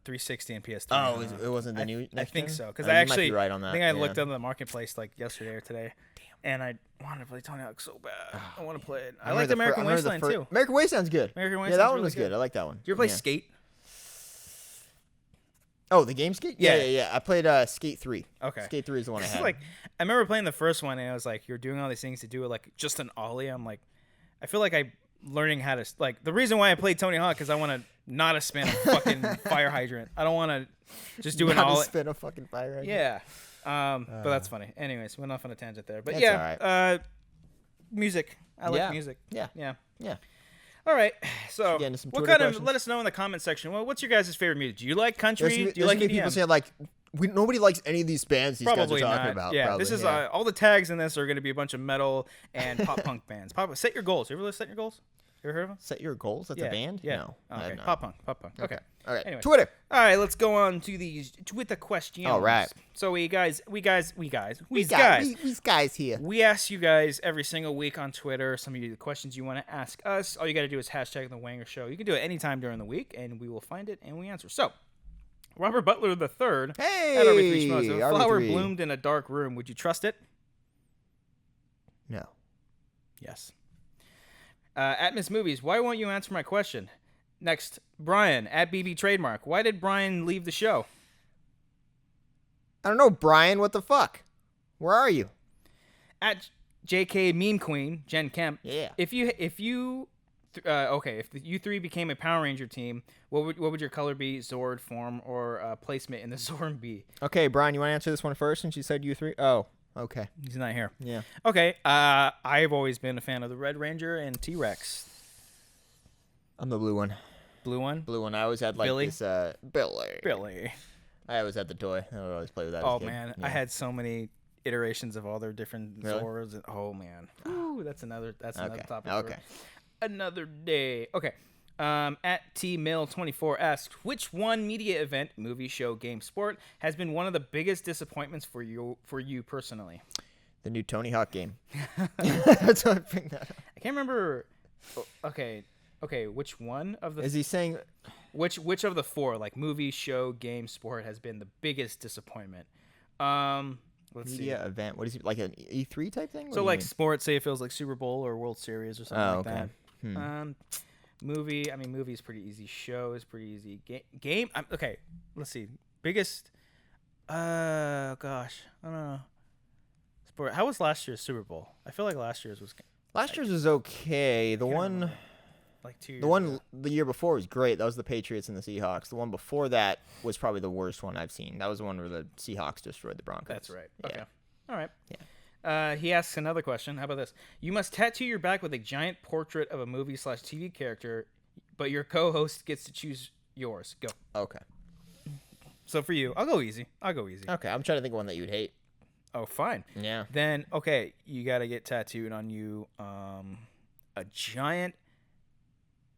360 and PS3. Oh, it wasn't the new. I think so because you I might actually be right on that. I think I looked up in the marketplace like yesterday or today. And I wanted to play Tony Hawk so bad. I want to play it. I like American Wasteland too. American Wasteland's good. American Yeah, Wasteland's that one really was good. I like that one. Did you ever play Skate? Oh, the game Skate? Yeah. I played Skate 3. Okay. Skate 3 is the one I had. Like, I remember playing the first one, and I was like, you're doing all these things to do it, like, just an ollie. I'm like, I feel like I'm learning how to, like, the reason why I played Tony Hawk is I want to not spin a fucking fire hydrant. I don't want to just do an ollie. Spin a fucking fire hydrant. Yeah. But that's funny. Anyways, went off on a tangent there. But that's yeah, all right. Music. I like music. Yeah. All right. So, Get into some what Twitter kind of? questions? Let us know in the comment section. Well, what's your guys' favorite music? Do you like country? There's Do you like gonna be EDM? people saying like, nobody likes any of these bands these Probably guys are talking not. about. Yeah, probably. this is all the tags in this are going to be a bunch of metal and pop punk bands. Set your goals. You ever set your goals? You ever heard of them? Set Your Goals. That's a band. Yeah. No. Oh, I have okay. not. Pop punk. Okay. All right. Anyway. Twitter. All right. Let's go on to these Twitter questions. All right. So we guys here. We ask you guys every single week on Twitter some of you the questions you want to ask us. All you got to do is hashtag the Wanger Show. You can do it anytime during the week, and we will find it and we answer. So, Robert Butler III. Hey. At RB3 Schmoes. If a flower RB3. bloomed in a dark room, would you trust it? No. Yes. At Miss Movies, why won't you answer my question? Next, Brian at BB Trademark. Why did Brian leave the show? I don't know, Brian. What the fuck? Where are you? At JK Meme Queen, Jen Kemp. Yeah. If you three became a Power Ranger team, what would your color be? Zord, form, or placement in the Zord be? Okay, Brian, you want to answer this one first since you said you three? Oh, okay. He's not here. Yeah. Okay. I've always been a fan of the Red Ranger and T-Rex. I'm the blue one. Blue one. Blue one. I always had like Billy? this. Billy. Billy. I always had the toy. I would always play with that. Oh as a kid. man, Yeah. I had so many iterations of all their different Really? Zords. And, oh man. Ooh, that's another Okay. topic. Okay. For another day. Okay. At TMill24 asks, which one media event, movie, show, game, sport, has been one of the biggest disappointments for you personally? The new Tony Hawk game. That's why I bring that up. I can't remember. Okay. Which one of the? Is he saying? Which of the four, like movie, show, game, sport, has been the biggest disappointment? Let's Media event. What is it, like an E3 type thing? What So do you like mean? sports, say it feels like Super Bowl or World Series or something like okay. that. Movie, I mean, movie is pretty easy. Show is pretty easy. Game, okay. Let's see. Biggest. Gosh, I don't know. Sport. How was last year's Super Bowl? I feel like last year's was. Last year's was okay. The one. remember. Like 2 years. The one ago. the year before was great. That was the Patriots and the Seahawks. The one before that was probably the worst one I've seen. That was the one where the Seahawks destroyed the Broncos. That's right. Yeah. Okay. All right. Yeah. He asks another question. How about this? You must tattoo your back with a giant portrait of a movie/TV character, but your co-host gets to choose yours. Go. Okay. So for you, I'll go easy. Okay. I'm trying to think of one that you'd hate. Oh, fine. Yeah. Then, okay, you got to get tattooed on you a giant...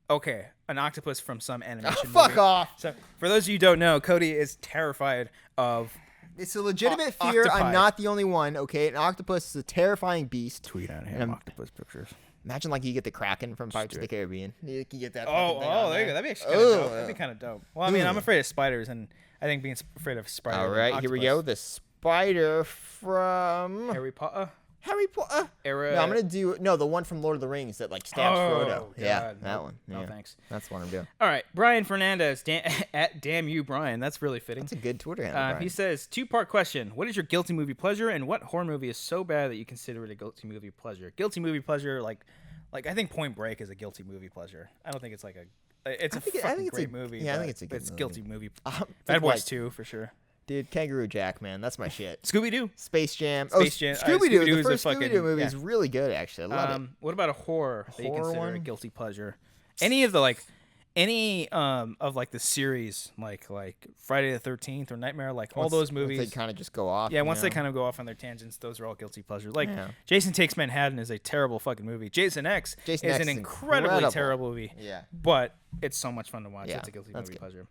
Okay, an octopus from some animation movie. Fuck off. So, for those of you who don't know, Cody is terrified of... It's a legitimate fear. Octopi. I'm not the only one, okay? An octopus is a terrifying beast. Tweet on him octopus pictures. Imagine like you get the Kraken from Pirates of the Caribbean. You can get that. Oh, fucking thing on there you go. there. That'd be actually kind of dope. Ugh. That'd be kind of dope. Well, I mean, I'm afraid of spiders, and I think being afraid of spiders. All right, here we go. The spider from Harry Potter. Harry Potter. Era. No, I'm gonna do the one from Lord of the Rings that like stabs Frodo. Yeah, God. that one. No, Yeah. thanks. That's the one I'm doing. All right, Brian Fernandez at Damn You Brian. That's really fitting. That's a good Twitter handle. Brian. He says, 2-part question. What is your guilty movie pleasure, and what horror movie is so bad that you consider it a guilty movie pleasure? Guilty movie pleasure, like I think Point Break is a guilty movie pleasure. I don't think it's like a... It's a fucking great movie. Yeah, I think it's a good It's movie. guilty movie. Think Bad Boys like- 2, for sure. Dude, Kangaroo Jack, man, that's my shit. Scooby-Doo. Space Jam. Space Jam. Scooby-Doo. Scooby-Doo The is a first fucking- Scooby-Doo movie yeah. is really good, actually. I love it. What about a horror that you Horror consider a one? guilty pleasure? Any of the like, any of like the series, like Friday the 13th or Nightmare, like all those movies. Once they kind of just go off. Yeah, you once they know? kind of go off on their tangents, those are all guilty pleasures. Like Yeah. Jason Takes Manhattan is a terrible fucking movie. Jason X Jason is X an is incredibly incredible. terrible movie. Yeah. But it's so much fun to watch. Yeah, It's a guilty that's movie good. pleasure.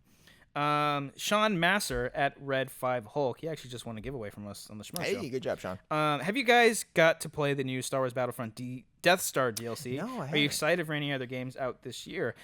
Sean Masser at Red 5 Hulk. He actually just won a giveaway from us on the Schmo Hey, Show. good job, Sean. Have you guys got to play the new Star Wars Battlefront Death Star DLC? No, I Are you haven't. excited for any other games out this year?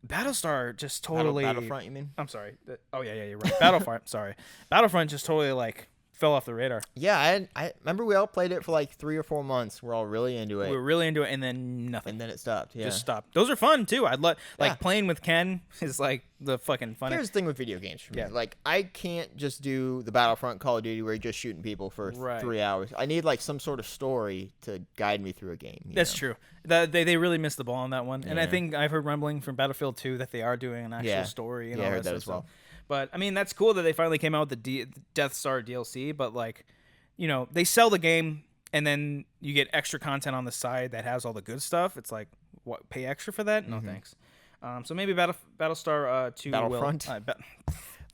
Battlestar just totally. Battlefront, you mean? I'm sorry. Oh yeah, you're right. Battlefront. Sorry, Battlefront just totally like fell off the radar. Yeah, I remember we all played it for like 3 or 4 months. We're all really into it. We were really into it, and then nothing. And then it stopped. Yeah. Just stopped. Those are fun too. I'd like Yeah. playing with Ken is like the fucking fun. Here's the thing with video games for me. Yeah. Like, I can't just do the Battlefront Call of Duty where you're just shooting people for Right. 3 hours. I need, like, some sort of story to guide me through a game. you That's know? true. They really missed the ball on that one, and I Yeah. think I've heard rumbling from Battlefield 2 that they are doing an actual Yeah. story. And Yeah, I all heard that sort of as well. stuff. But I mean, that's cool that they finally came out with the Death Star DLC. But like, you know, they sell the game, and then you get extra content on the side that has all the good stuff. It's like, what? Pay extra for that? No thanks. So maybe Battlestar 2 Battlefront? will.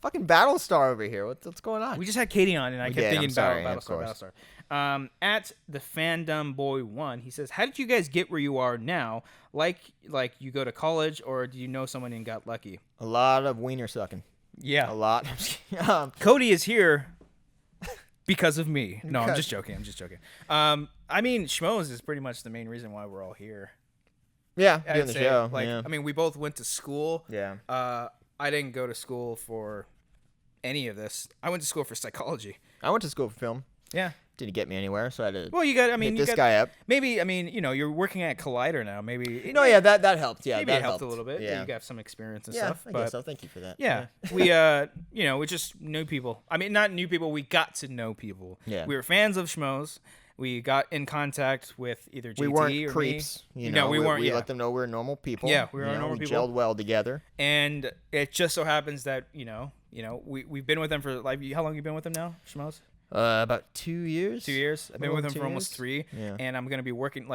Fucking Battlestar over here. What's going on? We just had Katie on, and I We kept did, thinking I'm sorry, about of Battlestar. course. Battlestar. At the Fandom Boy 1, he says, "How did you guys get where you are now? Like you go to college, or do you know someone and got lucky?" A lot of wiener sucking. Yeah, A lot. Cody is here because of me. No, I'm Because- just joking. I'm just joking. I mean, Schmoes is pretty much the main reason why we're all here. Yeah, I'd doing the say. show. Like, yeah. I mean, we both went to school. Yeah. I didn't go to school for any of this. I went to school for psychology. I went to school for film. Yeah. Didn't get me anywhere, so I had to Well, you got. I mean, hit you this got, guy up. Maybe. I mean, you know, you're working at Collider now. Maybe. No, yeah, that helped. Yeah, Maybe that it helped a little bit. Yeah, You got some experience and yeah, stuff. I But guess so. Thank you for that. yeah, we you know, we just knew people. I mean, not knew people. We got to know people. Yeah. We were fans of Schmoes. We got in contact with either JT We or weren't creeps. me. You know, we weren't. We Yeah. let them know we're normal people. Yeah, we were you know, normal we people. gelled well together. And it just so happens that we've been with them for like how long? You been with them now, Schmoes? About 2 years. 2 years. I've been Little with them over for 2 almost years. 3, Yeah. and I'm gonna be working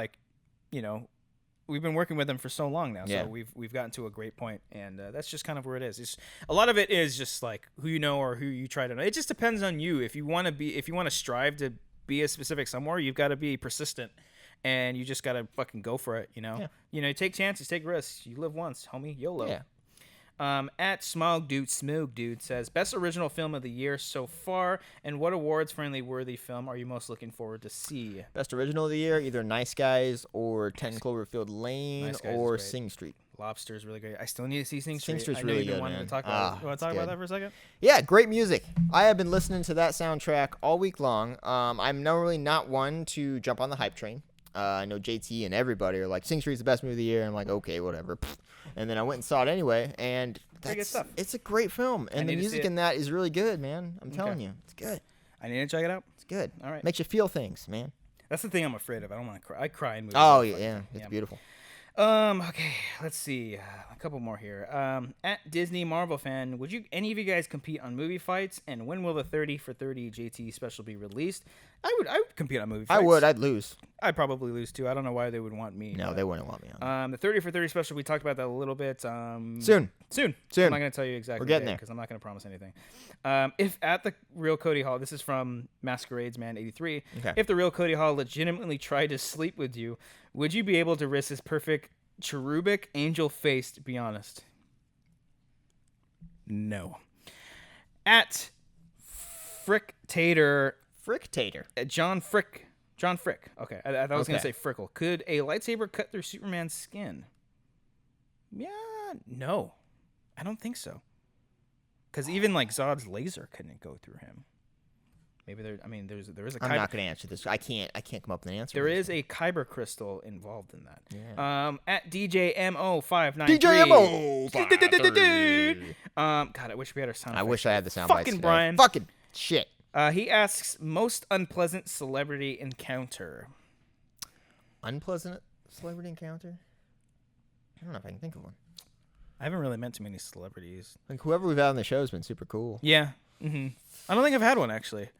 we've been working with them for so long now. Yeah. So we've gotten to a great point, and that's just kind of where it is. It's, a lot of it is just like who you know or who you try to know. It just depends on you. If you want to strive to be a specific somewhere, you've got to be persistent, and you just got to fucking go for it. You know, take chances, take risks. You live once, homie. YOLO. Yeah. At Smog Dude says, best original film of the year so far, and what awards friendly worthy film are you most looking forward to see? Best original of the year, either Nice Guys or 10 Cloverfield Lane Nice Guys is or great. Sing Street. Lobster is really great. I still need to see Sing Street. Sing Street's I know really you've been good, wanting man. to talk about it. You want It's to talk about good. that for a second? Yeah, great music. I have been listening to that soundtrack all week long. I'm normally not one to jump on the hype train. I know JT and everybody are like, Sing Street's the best movie of the year. I'm like, okay, whatever. And then I went and saw it anyway, and Pretty good stuff. it's a great film. And the need to see music it. in that is really good, man. I'm telling Okay. you. It's good. I need to check it out. It's good. All right. Makes you feel things, man. That's the thing I'm afraid of. I don't want to cry. I cry in movies. Oh, Fucking yeah. thing. It's beautiful. Okay, let's see. A couple more here. At Disney Marvel fan, would any of you guys compete on movie fights? And when will the 30 for 30 JT special be released? I would compete on movie fights. I would. I'd lose. I'd probably lose too. I don't know why they would want me. No, but, they wouldn't want me on. the 30 for 30 special, we talked about that a little bit. Soon. Soon. Soon. I'm not going to tell you exactly. We're getting there. Because I'm not going to promise anything. If at the real Cody Hall, this is from Masquerades Man 83. Okay. If the real Cody Hall legitimately tried to sleep with you, would you be able to risk his perfect cherubic angel face? To be honest, no. At Fricktator, Fricktator. John Frick. Okay, I thought I was gonna Okay. say Frickle. Could a lightsaber cut through Superman's skin? Yeah, no, I don't think so. Because even like Zod's laser couldn't go through him. Maybe there. I mean, there is a. I'm not going to answer this. I can't come up with an answer. There is a kyber crystal involved in that. Yeah. At DJMO593. DJMO. God, I wish we had our sound. I effects. wish I had the sound bites Fucking today. Brian. Fucking shit. He asks most unpleasant celebrity encounter. Unpleasant celebrity encounter? I don't know if I can think of one. I haven't really met too many celebrities. Like, whoever we've had on the show has been super cool. Yeah. Mm-hmm. I don't think I've had one actually.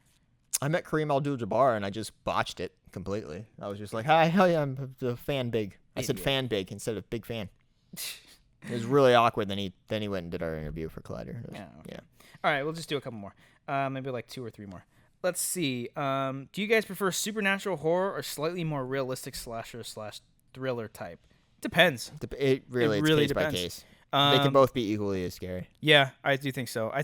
I met Kareem Abdul-Jabbar and I just botched it completely. I was just like, "Hi, hell yeah, I'm a fan big." I said fan big instead of big fan. It was really awkward. Then he went and did our interview for Collider. Yeah. Yeah. All right, we'll just do a couple more. Maybe like 2 or 3 more. Let's see. Do you guys prefer supernatural horror or slightly more realistic slasher/thriller type? Depends. It really really case by depends. case. They can both be equally as scary. Yeah, I do think so. I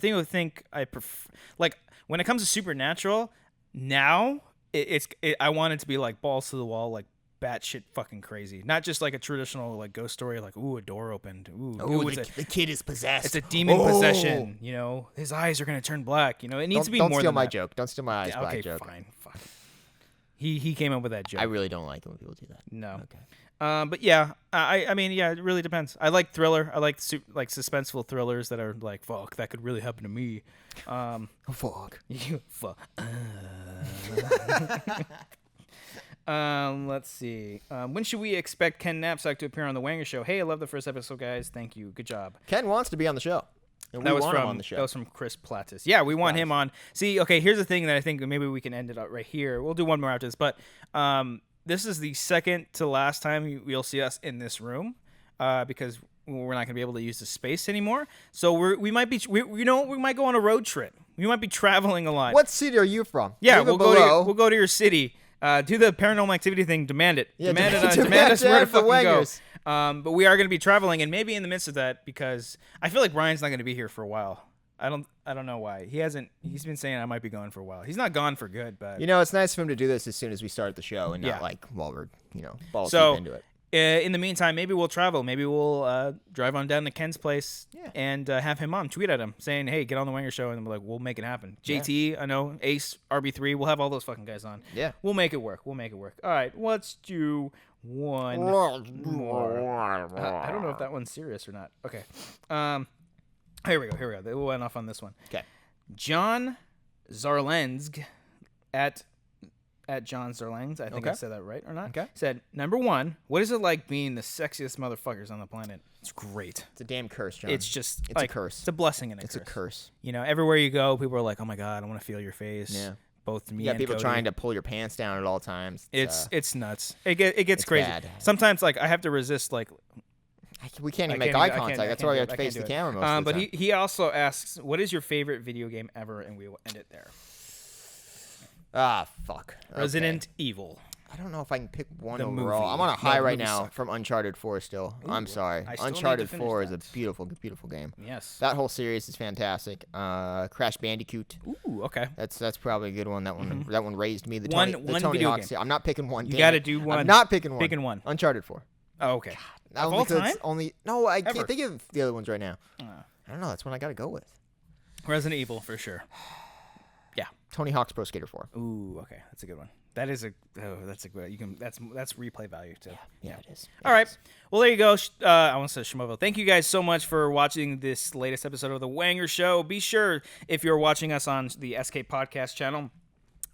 prefer, like, when it comes to supernatural, now I want it to be like balls to the wall, like batshit fucking crazy. Not just like a traditional like ghost story, like ooh, a door opened. The kid is possessed. It's a demon possession. You know, his eyes are gonna turn black. You know, it needs to be more than that. Don't steal my joke. Don't steal my eyes black joke. Okay, fine. Fuck. He came up with that joke. I really don't like it when people do that. No. Okay. But yeah, I mean, yeah, it really depends. I like thriller. I like suspenseful thrillers that are like, fuck, that could really happen to me. Fuck. You fuck. Let's see. When should we expect Ken Knapsack to appear on the Wanger Show? Hey, I love the first episode, guys. Thank you. Good job. Ken wants to be on the show. And we want him on the show. That was from Chris Plattis. Yeah, we want him on. See, okay, here's the thing that I think maybe we can end it up right here. We'll do one more after this, but this is the second to last time you'll see us in this room because we're not going to be able to use the space anymore. So we might go on a road trip. We might be traveling a lot. What city are you from? Yeah, we'll go to your city. Do the paranormal activity thing. Demand it. Yeah, demand us where to fucking go. But we are going to be traveling, and maybe in the midst of that, because I feel like Brian's not going to be here for a while. I don't know why. He's been saying I might be gone for a while. He's not gone for good, but it's nice for him to do this as soon as we start the show and not like while we're balls deep into it. In the meantime, maybe we'll travel. Maybe we'll drive on down to Ken's place and have him on. Tweet at him saying, "Hey, get on the Wanger Show," and we're like, "We'll make it happen." JT, I know, Ace, RB3, we'll have all those fucking guys on. Yeah, we'll make it work. All right, let's do one more. I don't know if that one's serious or not. Okay. Here we go. We'll end off on this one. Okay. John Zarlensk at John Zarlensk, I think I said that right or not? Okay. Said, number 1, what is it like being the sexiest motherfuckers on the planet? It's great. It's a damn curse, John. It's just it's a curse. It's a blessing and a curse. It's a curse. Everywhere you go, people are like, oh my God, I want to feel your face. Yeah. Both me you got and people Cody. trying to pull your pants down at all times. It's nuts. It gets crazy. Bad. Sometimes I have to resist we can't even make eye contact. That's why we have to face the camera most of the time. But he also asks, what is your favorite video game ever? And we will end it there. Ah, fuck. Resident Evil. I don't know if I can pick one The overall. movie. I'm on a high right movie now sucked. from Uncharted 4 still. Ooh, I'm sorry. I still need to Uncharted finish 4 is a that. beautiful, beautiful game. Yes. That whole series is fantastic. Crash Bandicoot. Ooh, okay. That's probably a good one. That one raised me. The One Tony video Hawk. game. I'm not picking one. You got to do one. I'm not picking one. Picking one. Uncharted 4. Oh, okay. Of all time? No, I Ever. can't think of the other ones right now. I don't know. That's one I got to go with. Resident Evil for sure. Yeah. Tony Hawk's Pro Skater 4. Ooh, okay. That's a good one. That's a good. That's replay value too. Yeah, it is. All right. Well, there you go. I want to say Shmovo. Thank you guys so much for watching this latest episode of the Wanger Show. Be sure, if you're watching us on the SK Podcast channel,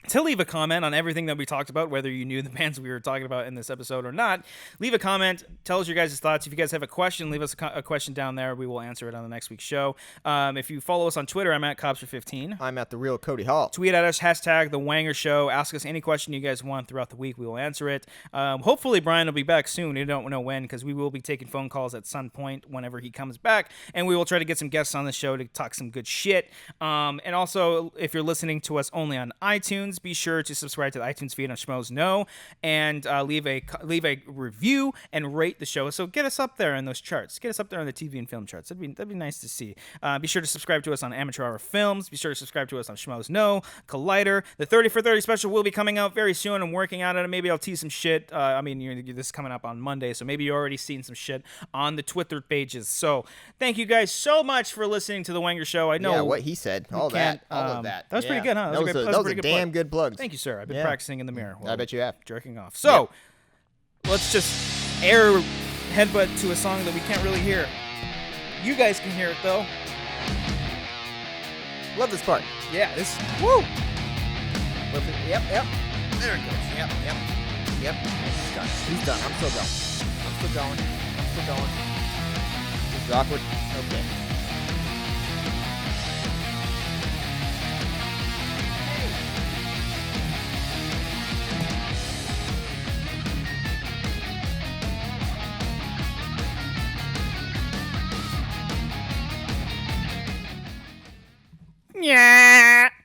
to leave a comment on everything that we talked about, whether you knew the bands we were talking about in this episode or not. Leave a comment. Tell us your guys' thoughts. If you guys have a question, leave us a question down there. We will answer it on the next week's show. If you follow us on Twitter, I'm at Copster15. I'm at the real Cody Hall. Tweet at us, hashtag The Wanger Show. Ask us any question you guys want throughout the week. We will answer it. Hopefully, Brian will be back soon. We don't know when, because we will be taking phone calls at some point whenever he comes back, and we will try to get some guests on the show to talk some good shit. And also, if you're listening to us only on iTunes, be sure to subscribe to the iTunes feed on Schmoes Know, and leave a review and rate the show. So get us up there in those charts. Get us up there on the TV and film charts. That'd be nice to see. Be sure to subscribe to us on Amateur Hour Films. Be sure to subscribe to us on Schmoes Know, Collider. The 30 for 30 special will be coming out very soon. I'm working on it. Maybe I'll tease some shit. This is coming up on Monday, so maybe you're already seeing some shit on the Twitter pages. So thank you guys so much for listening to the Wanger Show. I know what he said. All of that. That was pretty good, huh? That was a damn good plug. Thank you, sir. I've been practicing in the mirror. I bet you have. Jerking off. So, let's just air headbutt to a song that we can't really hear. You guys can hear it, though. Love this part. Yeah, this. Woo! Yep. There it goes. Yep. He's done. I'm still going. This is awkward. Okay.